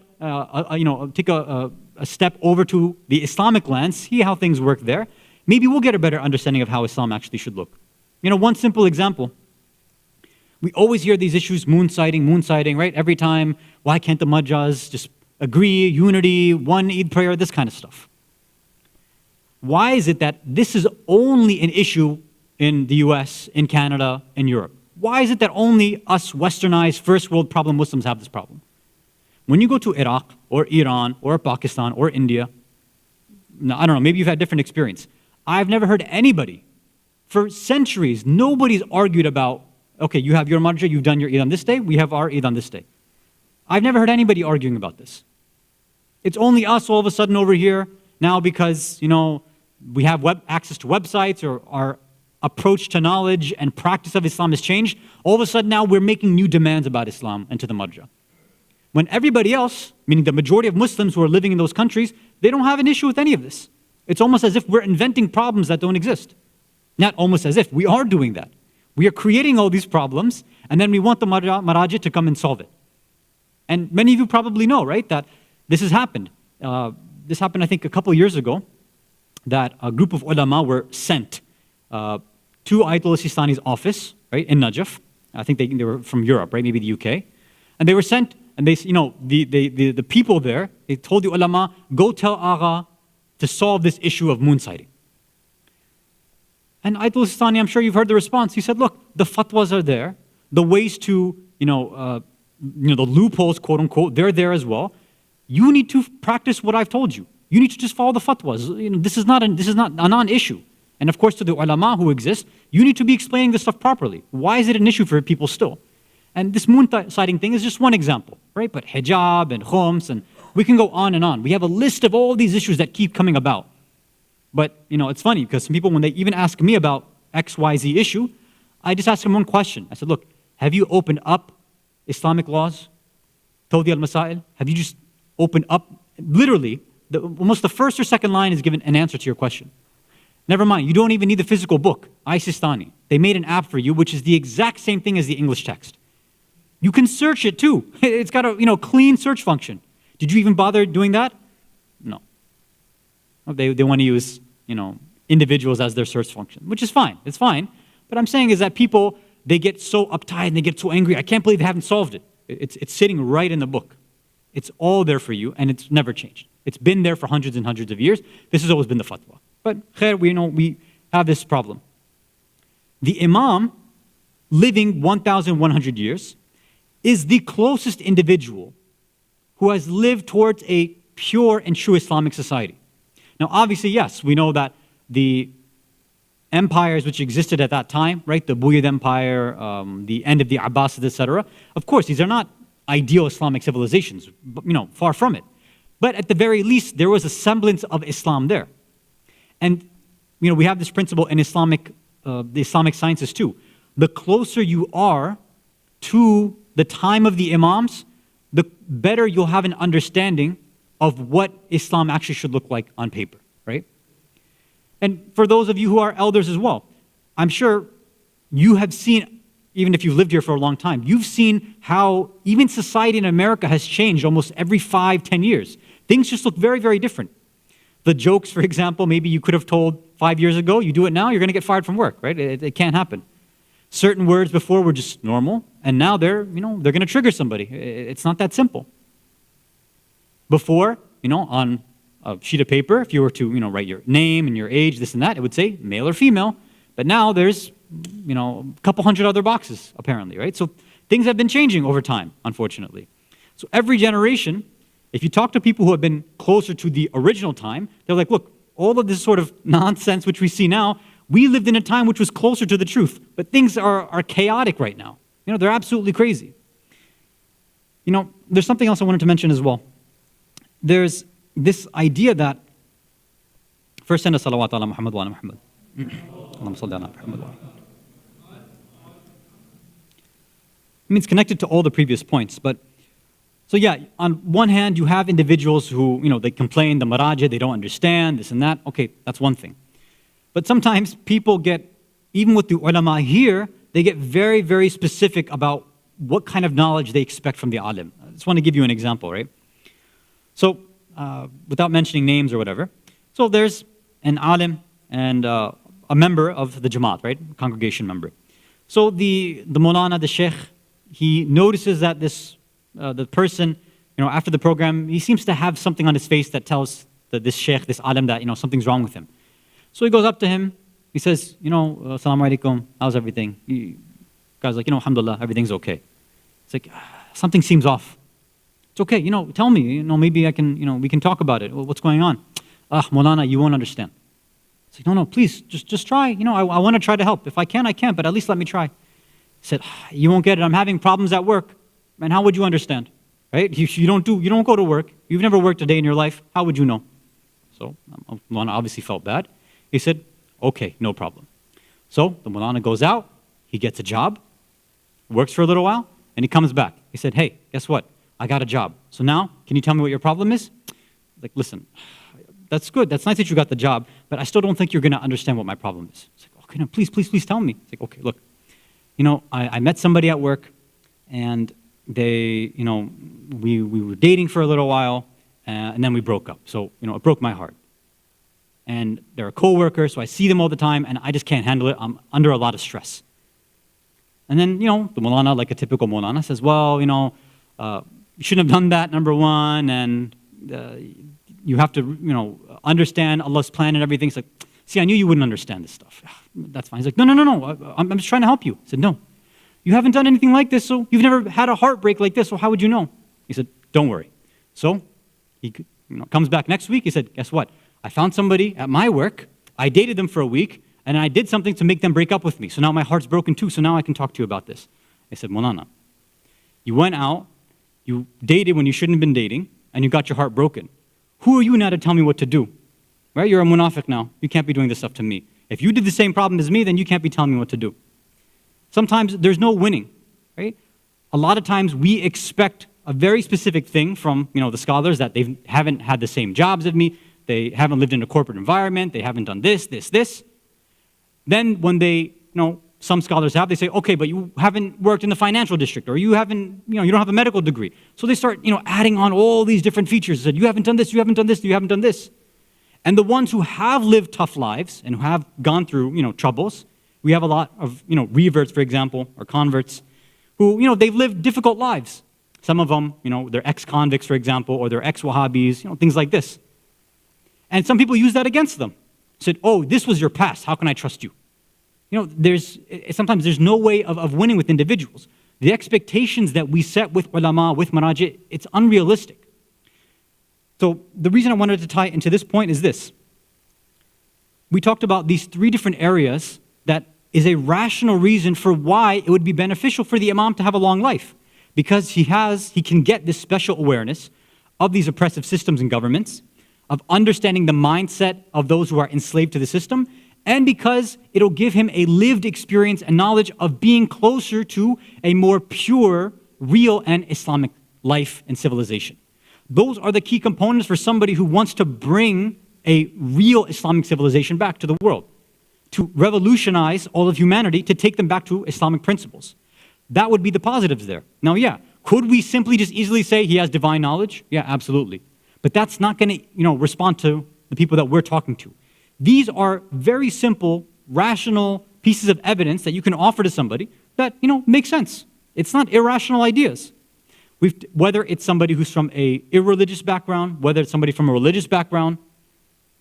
take a step over to the Islamic land, see how things work there. Maybe we'll get a better understanding of how Islam actually should look. One simple example. We always hear these issues, moon sighting, right? Every time, why can't the Majaz just agree, unity, one Eid prayer, this kind of stuff. Why is it that this is only an issue in the U.S., in Canada, in Europe? Why is it that only us westernized, first world problem Muslims have this problem? When you go to Iraq, or Iran, or Pakistan, or India, now, I don't know, maybe you've had different experience. I've never heard anybody, for centuries, nobody's argued about, okay, you have your marja, you've done your Eid on this day, we have our Eid on this day. I've never heard anybody arguing about this. It's only us all of a sudden over here now because, we have access to websites, or our approach to knowledge and practice of Islam has changed. All of a sudden now we're making new demands about Islam and to the marja. When everybody else, meaning the majority of Muslims who are living in those countries, they don't have an issue with any of this. It's almost as if we're inventing problems that don't exist. Not almost as if, we are doing that. We are creating all these problems, and then we want the marajih to come and solve it. And many of you probably know, right, that this has happened. This happened, I think, a couple of years ago, that a group of ulama were sent to Ayatollah Sistani's office, right, in Najaf. I think they were from Europe, right, maybe the UK. And they were sent, and the people there, they told the ulama, go tell Agha to solve this issue of moon sighting. And Ayatollah Sistani, I'm sure you've heard the response. He said, look, the fatwas are there. The ways to, the loopholes, quote unquote, they're there as well. You need to practice what I've told you. You need to just follow the fatwas. This is not a non-issue. And of course, to the ulama who exist, you need to be explaining this stuff properly. Why is it an issue for people still? And this moon sighting thing is just one example, right? But hijab and khums, and we can go on and on. We have a list of all these issues that keep coming about. But, it's funny because some people, when they even ask me about X, Y, Z issue, I just ask them one question. I said, look, have you opened up Islamic laws? Tawdi al-Masail? Have you just opened up, literally, almost the first or second line is given an answer to your question. Never mind, you don't even need the physical book, Sistani. They made an app for you, which is the exact same thing as the English text. You can search it too. It's got a clean search function. Did you even bother doing that? No. They want to use, individuals as their search function, which is fine. It's fine. But I'm saying is that people, they get so uptight and they get so angry. I can't believe they haven't solved it. It's sitting right in the book. It's all there for you, and it's never changed. It's been there for hundreds and hundreds of years. This has always been the fatwa. But khair, we have this problem. The imam, living 1,100 years, is the closest individual who has lived towards a pure and true Islamic society. Now, obviously, yes, we know that the empires which existed at that time, right? The Buyid Empire, the end of the Abbasids, etc. Of course, these are not ideal Islamic civilizations, but, far from it. But at the very least, there was a semblance of Islam there. And we have this principle in the Islamic sciences too. The closer you are to the time of the Imams, the better you'll have an understanding of what Islam actually should look like on paper, right? And for those of you who are elders as well, I'm sure you have seen, even if you've lived here for a long time, you've seen how even society in America has changed almost every 5-10 years. Things just look very, very different. The jokes, for example, maybe you could have told 5 years ago, you do it now, you're going to get fired from work, right? It can't happen. Certain words before were just normal, and now they're going to trigger somebody. It's not that simple. Before, on a sheet of paper, if you were to, write your name and your age, this and that, it would say male or female. But now there's, a couple hundred other boxes, apparently, right? So things have been changing over time, unfortunately. So every generation, if you talk to people who have been closer to the original time, they're like, look, all of this sort of nonsense which we see now, we lived in a time which was closer to the truth, but things are chaotic right now. They're absolutely crazy. There's something else I wanted to mention as well. There's this idea that, first send a salawat ala Muhammad wa ala Muhammad. Allahumma salli ala Muhammad wa ala Muhammad. It's connected to all the previous points, but so yeah, on one hand, you have individuals who, they complain, the marajah, they don't understand, this and that. Okay, that's one thing. But sometimes people get, even with the ulama here, they get very, very specific about what kind of knowledge they expect from the alim. I just want to give you an example, right? So, without mentioning names or whatever, so there's an alim and a member of the Jamaat, right? Congregation member. So the Maulana, the Sheikh, he notices that the person, after the program, he seems to have something on his face that tells this Sheikh, this alim, that, something's wrong with him. So he goes up to him, he says, Assalamu alaikum, how's everything? The guy's like, alhamdulillah, everything's okay. It's like, something seems off. It's okay, tell me, maybe I can, we can talk about it. What's going on? Maulana, you won't understand. It's like, no, please, just try. I want to try to help. If I can, I can, but at least let me try. He said, you won't get it. I'm having problems at work. Man, how would you understand? Right? You don't go to work. You've never worked a day in your life. How would you know? So Maulana obviously felt bad. He said, okay, no problem. So the Maulana goes out, he gets a job, works for a little while, and he comes back. He said, hey, guess what? I got a job. So now, can you tell me what your problem is? Like, listen, that's good. That's nice that you got the job, but I still don't think you're going to understand what my problem is. It's like, okay, no, please tell me. It's like, okay, look, I met somebody at work, and they, we were dating for a little while, and then we broke up. So, it broke my heart. And they're a co-worker, so I see them all the time, and I just can't handle it. I'm under a lot of stress. And then, the Maulana, like a typical Maulana, says, well, you shouldn't have done that, number one, and you have to, understand Allah's plan and everything. It's like, see, I knew you wouldn't understand this stuff. That's fine. He's like, no, I'm just trying to help you. I said, no, you haven't done anything like this, so you've never had a heartbreak like this, so how would you know? He said, don't worry. So he comes back next week. He said, guess what? I found somebody at my work, I dated them for a week, and I did something to make them break up with me. So now my heart's broken too, so now I can talk to you about this. I said, Maulana, you went out, you dated when you shouldn't have been dating, and you got your heart broken. Who are you now to tell me what to do? Right? You're a munafiq now. You can't be doing this stuff to me. If you did the same problem as me, then you can't be telling me what to do. Sometimes there's no winning, right? A lot of times we expect a very specific thing from, the scholars, that they haven't had the same jobs as me, they haven't lived in a corporate environment, they haven't done this. Then when they, some scholars have, they say, okay, but you haven't worked in the financial district, or you haven't, you don't have a medical degree. So they start, adding on all these different features. They said, you haven't done this, you haven't done this, you haven't done this. And the ones who have lived tough lives and who have gone through, troubles, we have a lot of, reverts, for example, or converts, who, they've lived difficult lives. Some of them, they're ex-convicts, for example, or they're ex-Wahhabis, things like this. And some people use that against them. Said, oh, this was your past, how can I trust you? Sometimes there's no way of winning with individuals. The expectations that we set with ulama, with maraji, it's unrealistic. So the reason I wanted to tie into this point is this. we talked about these three different areas that is a rational reason for why it would be beneficial for the imam to have a long life. Because he can get this special awareness of these oppressive systems and governments, of understanding the mindset of those who are enslaved to the system, and because it'll give him a lived experience and knowledge of being closer to a more pure, real, and Islamic life and civilization. Those are the key components for somebody who wants to bring a real Islamic civilization back to the world, to revolutionize all of humanity, to take them back to Islamic principles. That would be the positives there. Now, yeah, could we simply just easily say he has divine knowledge? Yeah, absolutely. But that's not going to, respond to the people that we're talking to. These are very simple, rational pieces of evidence that you can offer to somebody that, make sense. It's not irrational ideas. Whether it's somebody who's from a irreligious background, whether it's somebody from a religious background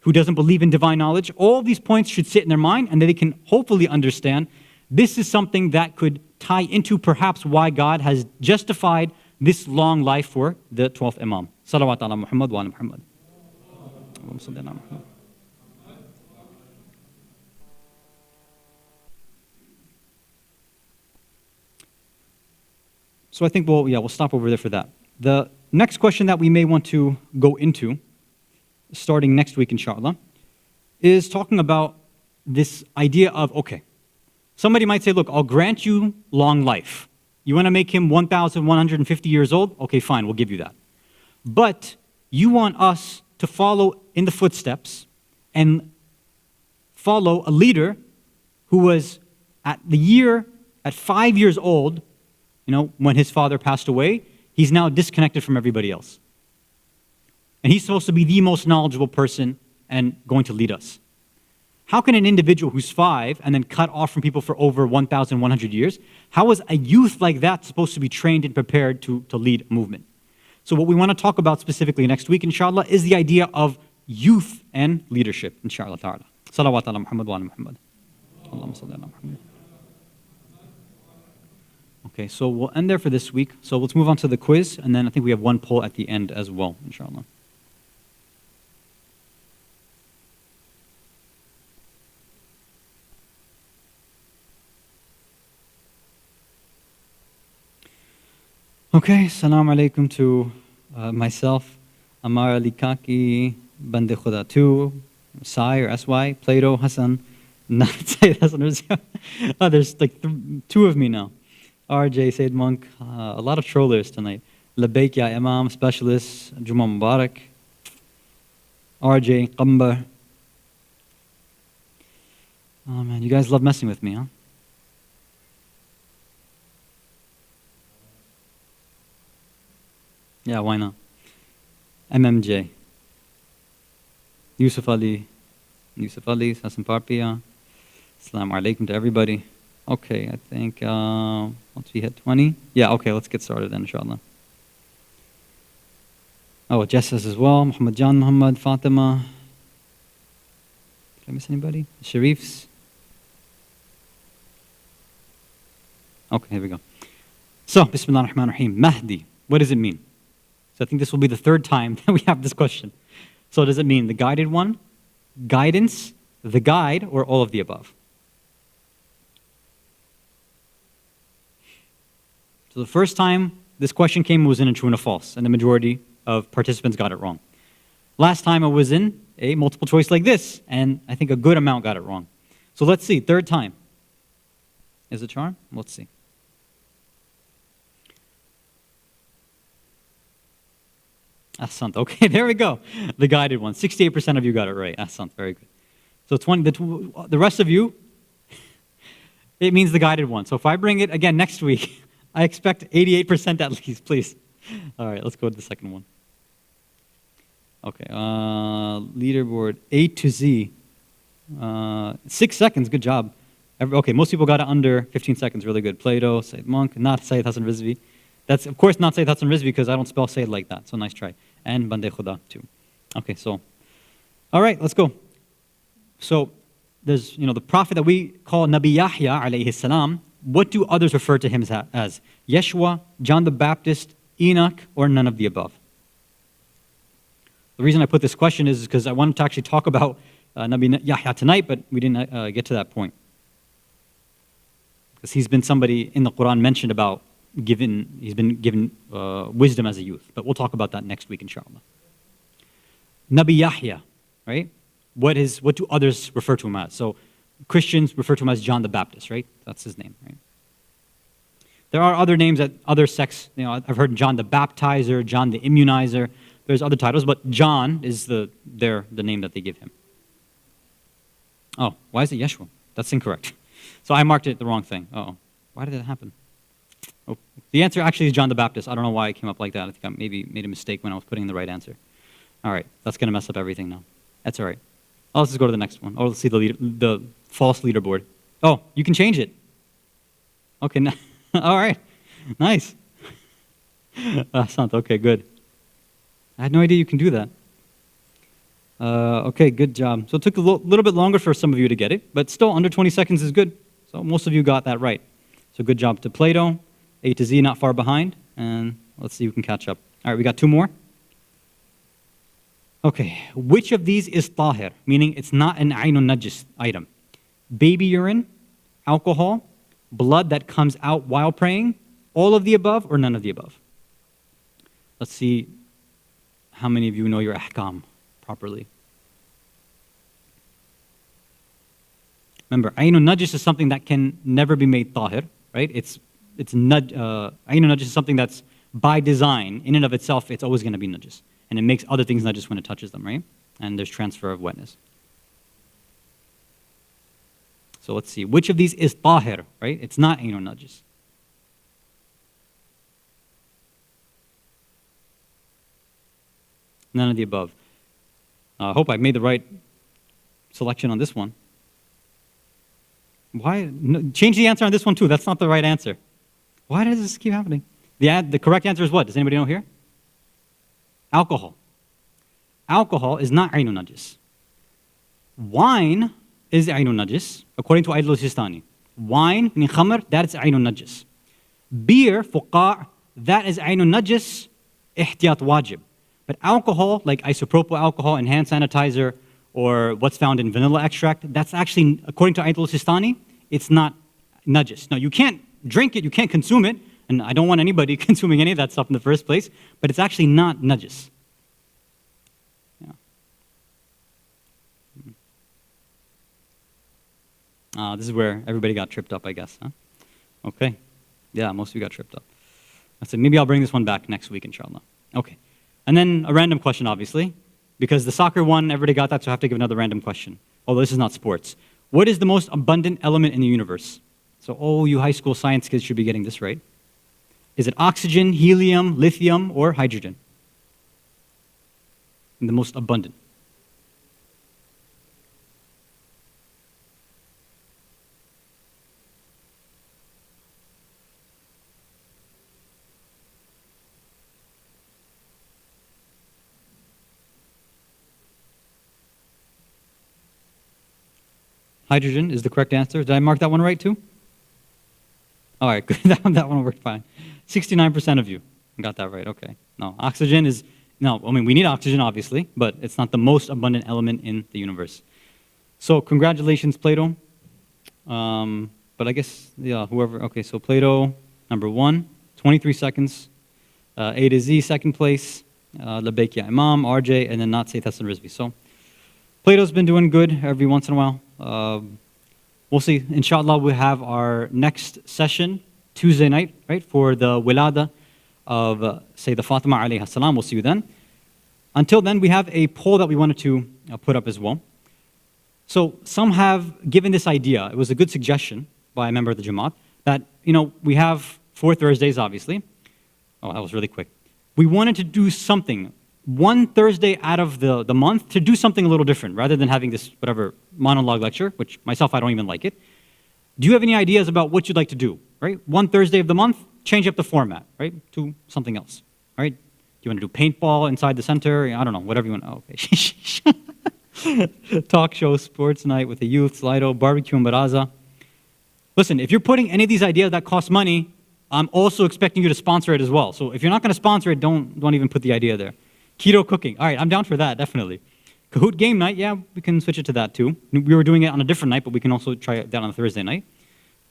who doesn't believe in divine knowledge, all of these points should sit in their mind and they can hopefully understand this is something that could tie into perhaps why God has justified this long life for the 12th Imam. Salawat ala Muhammad wa ala Muhammad. So I think we'll stop over there for that. The next question that we may want to go into, starting next week inshallah, is talking about this idea of, okay, somebody might say, look, I'll grant you long life. You want to make him 1,150 years old? Okay, fine, we'll give you that. But you want us to follow in the footsteps and follow a leader who was at 5 years old, when his father passed away, he's now disconnected from everybody else. And he's supposed to be the most knowledgeable person and going to lead us. How can an individual who's 5 and then cut off from people for over 1,100 years, how is a youth like that supposed to be trained and prepared to lead a movement? So what we want to talk about specifically next week, inshallah, is the idea of youth and leadership, inshallah ta'ala. Salawat ala Muhammad wa ala Muhammad. Allahumma salli ala Muhammad. Okay, so we'll end there for this week. So let's move on to the quiz, and then I think we have one poll at the end as well, inshallah. Okay, salam alaikum to myself, Amar Likaki, Bande Khuda 2, Sai or SY, Plato, Hasan, not Sayyid Hasan. Oh, there's like 2 of me now. RJ, Sayyid Monk, a lot of trollers tonight. Labaik Ya Imam, Specialist, Juma Mubarak, RJ, Qamba. Oh man, you guys love messing with me, huh? Yeah, why not? MMJ. Yusuf Ali, Hasan Parpia. Assalamu alaikum to everybody. Okay, I think once we hit 20. Yeah, okay, let's get started then, inshallah. Oh, Jess says as well. Muhammad Jan, Muhammad, Fatima. Did I miss anybody? Sharifs. Okay, here we go. So, Bismillah ar-Rahman ar-Rahim. Mahdi, what does it mean? So I think this will be the 3rd time that we have this question. So does it mean the guided one, guidance, the guide, or all of the above? So the first time this question came was in a true and a false, and the majority of participants got it wrong. Last time it was in a multiple choice like this, and I think a good amount got it wrong. So let's see, 3rd time. Is it charm? Let's see. Ahsant. Okay, there we go. The guided one. 68% of you got it right. Ahsant. Very good. So the rest of you, it means the guided one. So if I bring it again next week, I expect 88% at least, please. All right, let's go to the second one. Okay, leaderboard A to Z. 6 seconds, good job. Okay, most people got it under 15 seconds, really good. Plato, Sayyid Monk, not Sayyid Hasan Rizvi. That's, of course, not Sayyid Hasan Rizvi because I don't spell Sayyid like that, so nice try. And Bande Khuda, too. Okay, so, all right, let's go. So, there's, the prophet that we call Nabi Yahya, alayhi salam. What do others refer to him as? Yeshua, John the Baptist, Enoch, or none of the above? The reason I put this question is because I wanted to actually talk about Nabi Yahya tonight, but we didn't get to that point. Because he's been somebody in the Quran mentioned about he's been given wisdom as a youth. But we'll talk about that next week, inshallah. Nabi Yahya, right? What do others refer to him as? So Christians refer to him as John the Baptist, right? That's his name, right? There are other names that other sects, I've heard John the Baptizer, John the Immunizer. There's other titles, but John is the name that they give him. Oh, why is it Yeshua? That's incorrect. So I marked it the wrong thing. Uh-oh. Why did that happen? Oh, the answer actually is John the Baptist. I don't know why it came up like that. I think I maybe made a mistake when I was putting in the right answer. All right, that's going to mess up everything now. That's all right. Oh, let's just go to the next one. Oh, let's see the false leaderboard. Oh, you can change it. Okay, all right. Nice. Hasan, okay, good. I had no idea you can do that. Okay, good job. So it took a little bit longer for some of you to get it, but still under 20 seconds is good. So most of you got that right. So good job to Plato, A to Z not far behind, and let's see who can catch up. All right, we got two more. Okay, which of these is tahir, meaning it's not an aynun najis item? Baby urine, alcohol, blood that comes out while praying, all of the above or none of the above? Let's see how many of you know your ahkam properly. Remember, aynun najis is something that can never be made tahir, right? Aynun najis is something that's by design, in and of itself, it's always going to be najis. And it makes other things najis when it touches them, right? And there's transfer of wetness. So let's see, which of these is tahir, right? It's not aynun najis. None of the above. I hope I made the right selection on this one. Why? No, change the answer on this one too. That's not the right answer. Why does this keep happening? The correct answer is what? Does anybody know here? Alcohol. Alcohol is not aynun najis. Wine is aynun najis, according to al-Sistani. Wine, meaning khamr, that is aynun najis. Beer, fuqa', that is aynun najis, ihtiyat wajib. But alcohol, like isopropyl alcohol and hand sanitizer, or what's found in vanilla extract, that's actually, according to al-Sistani, it's not najis. Now, you can't drink it, you can't consume it, and I don't want anybody consuming any of that stuff in the first place, but it's actually not najis. This is where everybody got tripped up, I guess. Huh? Okay. Yeah, most of you got tripped up. I said, maybe I'll bring this one back next week, inshallah. Okay. And then a random question, obviously, because the soccer one, everybody got that, so I have to give another random question. Although this is not sports. What is the most abundant element in the universe? So, oh, you high school science kids should be getting this right. Is it oxygen, helium, lithium, or hydrogen? And the most abundant. Hydrogen is the correct answer. Did I mark that one right too? All right, good. that one worked fine. 69% of you got that right. Okay. No, oxygen is, no, I mean, we need oxygen, obviously, but it's not the most abundant element in the universe. So, congratulations, Plato. But I guess, yeah, whoever, okay, so Plato, number 1, 23 seconds. A to Z, second place. Labeik Ya Imam, RJ, and then not Sayyid Hasan Rizvi. So, Plato's been doing good every once in a while. We'll see. Inshallah, we'll have our next session Tuesday night, right, for the wilada of Sayyidah Fatima alayha salam. We'll see you then. Until then, we have a poll that we wanted to put up as well. So some have given this idea. It was a good suggestion by a member of the Jamaat that, we have 4 Thursdays, obviously. Oh, that was really quick. We wanted to do something, one Thursday out of the month, to do something a little different, rather than having this, whatever, monologue lecture, which myself, I don't even like it. Do you have any ideas about what you'd like to do, right? One Thursday of the month, change up the format, right, to something else, right? Do you want to do paintball inside the center? I don't know, whatever you want. Oh, okay. Talk show, sports night with the youth, Slido, barbecue and baraza. Listen, if you're putting any of these ideas that cost money, I'm also expecting you to sponsor it as well. So if you're not going to sponsor it, don't even put the idea there. Keto cooking. All right, I'm down for that, definitely. Kahoot game night, yeah, we can switch it to that too. We were doing it on a different night, but we can also try that on a Thursday night.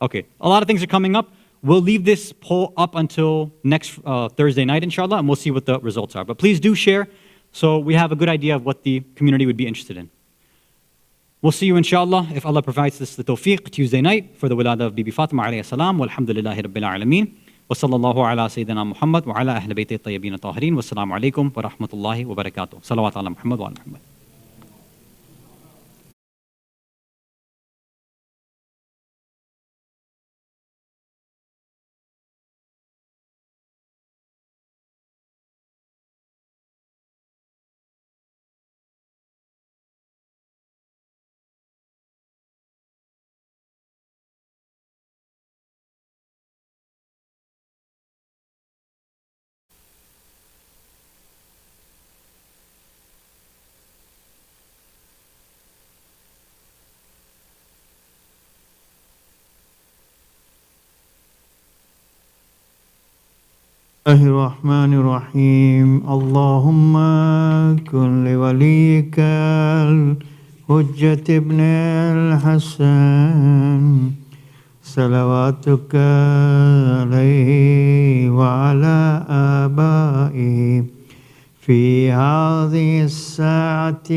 Okay, a lot of things are coming up. We'll leave this poll up until next Thursday night, inshallah, and we'll see what the results are. But please do share so we have a good idea of what the community would be interested in. We'll see you, inshallah, if Allah provides us the tawfiq, Tuesday night for the wilada of Bibi Fatima alayhi salam. Walhamdulillahi rabbil alameen. Wa sallallahu ala Sayyidina Muhammad wa ala ahli bayti tayyibin tahirin. Wassalamu alaikum wa rahmatullahi wa barakatuh. Salawat ala Muhammad wa ala Muhammad. الله الرحمن الرحيم اللهم كن لوليك الحجة ابن الحسن صلواتك عليه وعلى آبائه في هذه الساعة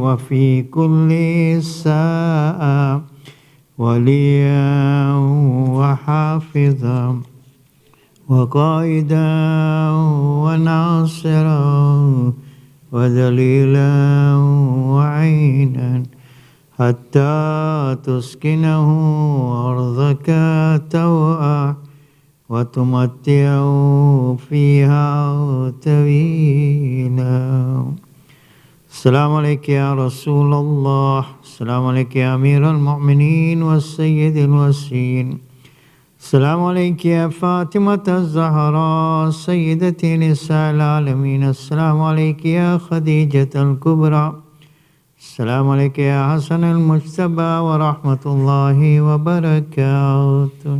وفي كل ساعة وليا وحافظا وقائدا وناصرا ودليلا وعينا حتى تسكنه أرضك توعا وتمتعه فيها طويلا. السلام عليك يا رسول الله، السلام عليك يا أمير المؤمنين والسيد الوسيم، السلام عليك يا فاطمة الزهراء سيدة نساء العالمين، السلام عليك يا خديجة الكبرى، السلام عليك يا حسن المجتبى ورحمة الله وبركاته.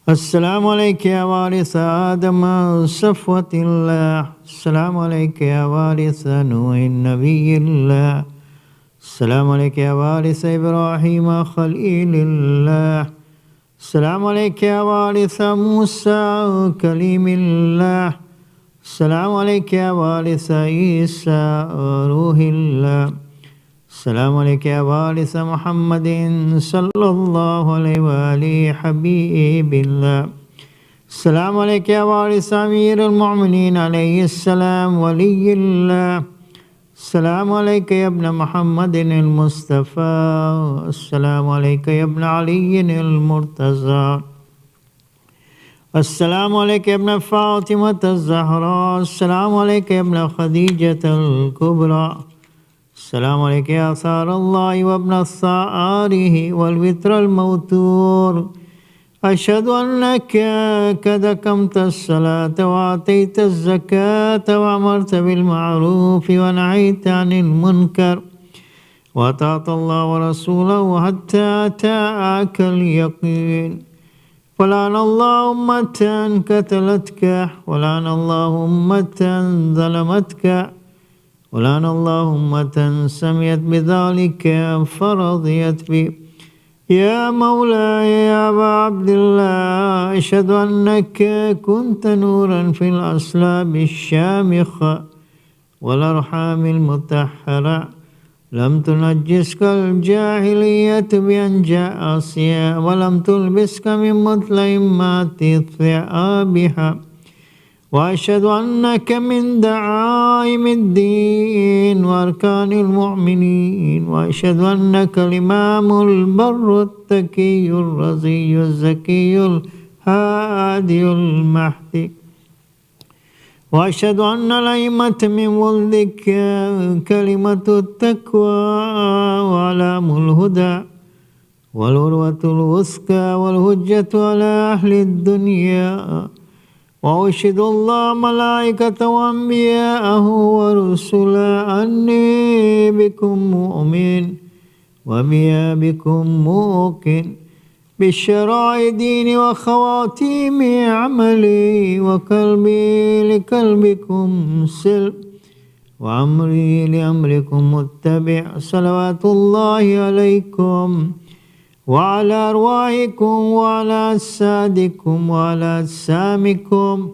السلام عليك يا وارث آدم صفوة الله، السلام عليك يا وارث نوح نبي الله، السلام عليك يا وارث إبراهيم خليل الله، السلام عليك يا وارث موسى كليم الله، السلام عليك يا وارث عيسى روح الله، السلام عليك يا وارث محمد صلى الله عليه وآله حبيب الله، السلام عليك يا وارث أمير المؤمنين عليه السلام ولي الله، السلام عليك يا ابن محمد المصطفى، السلام عليك يا ابن علي المرتضى، السلام عليك يا ابن فاطمة الزهراء، السلام عليك يا ابن خديجة الكبرى، السلام عليك يا ثار الله وابن ثاره والوتر الموتور، أشهد أنك قد أقمت الصلاة وآتيت الزكاة وأمرت بالمعروف ونهيت عن المنكر وأطعت الله ورسوله حتى أتاك اليقين، ولعن الله أمة قتلتك، ولعن الله أمة ظلمتك، ولعن الله أمة سميت بذلك فرضيت به. يا مولاي يا أبا عبد الله، أشهد أنك كنت نورا في الأصلاب الشامخة والأرحام المطهرة، لم تنجسك الجاهلية بأن جاء أصيا، ولم تلبسك من مظلمات ثيابها، وأشهد أنك من دعائم الدين وأركان المؤمنين، وأشهد أنك الإمام البر التقي الرضي الزكي الهادي المهدي، وأشهد أن الأئمة من ولدك كلمة التقوى وعلام الهدى والعروة الوثقى والحجة على أهل الدنيا، وأشهد الله ملائكته وأنبياءه ورسله أني بكم مؤمن وبكم موقن بشرائع ديني وخواتيم عملي، وقلبي لقلبكم سلم، وأمري لأمركم متبع صلوات الله عليكم وعلى أرواحكم وعلى أجسادكم وعلى أجسامكم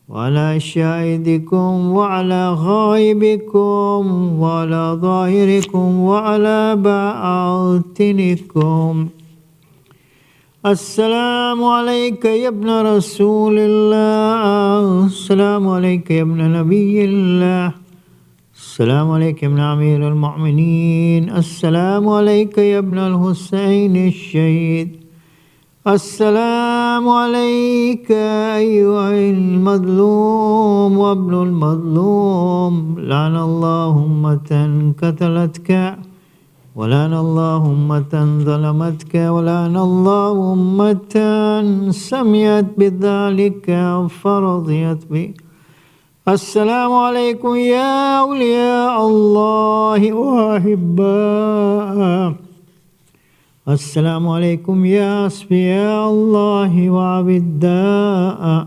وعلى شاهدكم وعلى غائبكم وعلى ظاهركم وعلى باطنكم. السلام عليك يا ابن رسول الله، السلام عليك يا ابن نبي الله، السلام عليك يا ابن أمير المؤمنين، السلام عليك يا ابن الحسين الشهيد، السلام عليك أيها المظلوم وابن المظلوم. لعن الله أمة قتلتك ولعن الله أمة ظلمتك ولعن الله أمة سمعت بذلك فرضيت به. السلام عليكم يا أولياء الله وأحباءه، السلام عليكم يا أصفياء الله وعبداء،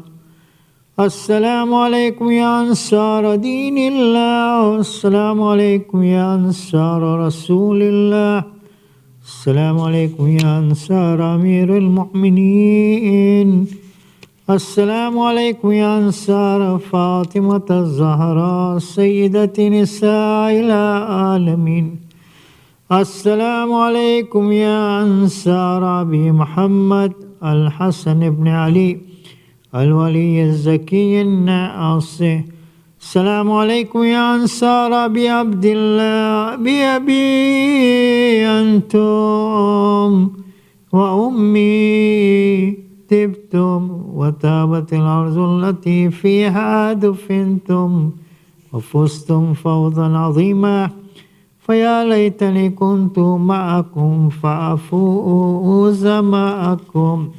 السلام عليكم يا أنصار دين الله، السلام عليكم يا أنصار رسول الله، السلام عليكم يا أنصار أمير المؤمنين، السلام عليكم يا أنصار فاطمة الزهراء سيدة نساء العالمين، السلام عليكم يا أنصار أبي محمد الحسن بن علي الولي الزكي الناصح، السلام عليكم يا أنصار أبي عبد الله بأبي أنتم وأمي تبتم وتابت الأرض التي فيها دفنتم وفزتم فوزا عظيما، فيا ليتني كنت معكم فأفوز معكم.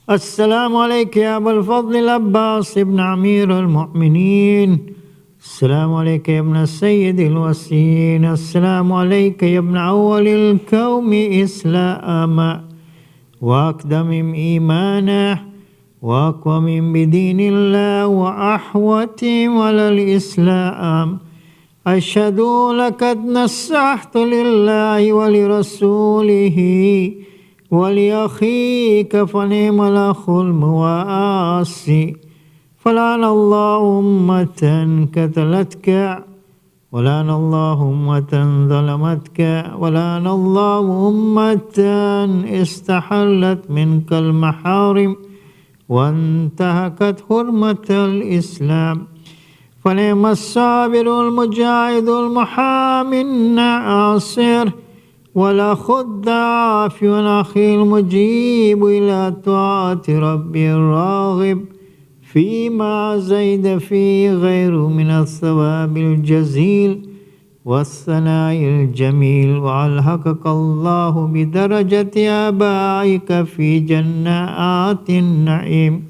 السلام عليك يا أبا الفضل العباس بن أمير المؤمنين، السلام عليك يا ابن السيد الوسيين، السلام عليك يا ابن أول الكوم إسلاما وأقدم إيمانا وأقوم بدين الله وأحوتهم على الإسلام. أشهد لقد نصحت لله ولرسوله ولأخيك فنعم الأخ المواسي، فلعن الله أمة قتلتك ولعن الله أمة ظلمتك ولعن الله أمة استحلت منك المحارم وانتهكت حرمة الإسلام. فنعم الصابر المجاهد المحامي الناصر والأخ الدافع والأخي المجيب إلى طاعة ربي الراغب فيما زيد فيه غير من الثواب الجزيل والثناء الجميل، وألحقك الله بدرجة آبائك في جنات النعيم.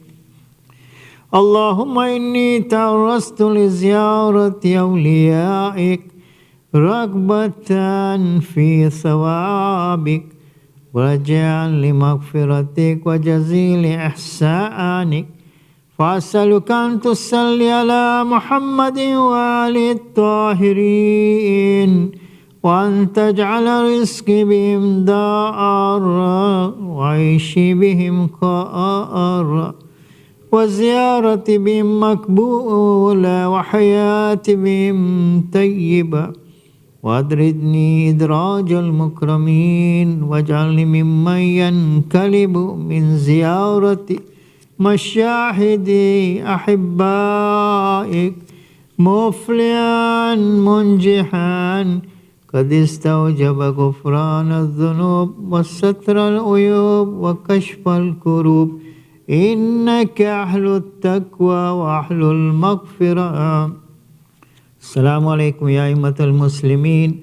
اللهم إني تعرضت لزيارة أوليائك رغبة في ثوابك ورجاء لمغفرتك وجزيل إحسانك، فأسألك أن تصلي على محمد وآله الطاهرين وأن تجعل رزقي بهم دارا وعيشي بهم قارا وزيارتي بهم مقبولة وحياتي بهم طيبة، وأدرجني إدراج المكرمين واجعلني ممن ينقلب من زيارة مشاهد أحبائك مفلحا منجحا قد استوجب غفران الذنوب وستر العيوب وكشف الكروب، إنك أهل التقوى وأهل المغفرة. السلام عليكم يا أئمة المسلمين،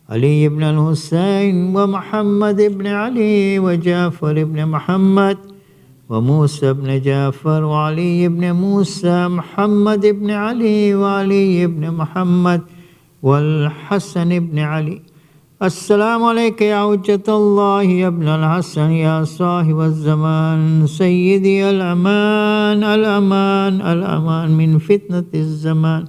علي بن الحسين ومحمد بن علي وجعفر بن محمد وموسى بن جعفر وعلي بن موسى، محمد بن علي وعلي بن محمد والحسن بن علي. السلام عليك يا حجة الله يا ابن الحسن يا صاحب الزمان، سيدي الأمان الأمان الأمان من فتنة الزمان.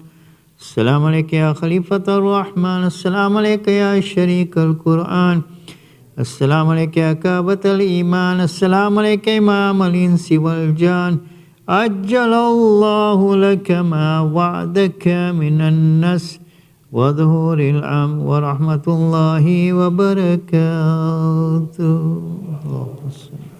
السلام عليك يا خليفة الرحمن. السلام عليك يا شريك القرآن. السلام عليك يا كعبة الإيمان. السلام عليك إمام الإنس والجان. أجل الله لك ما وعدك من النس وظهور الأمر ورحمة الله وبركاته. اللهم صل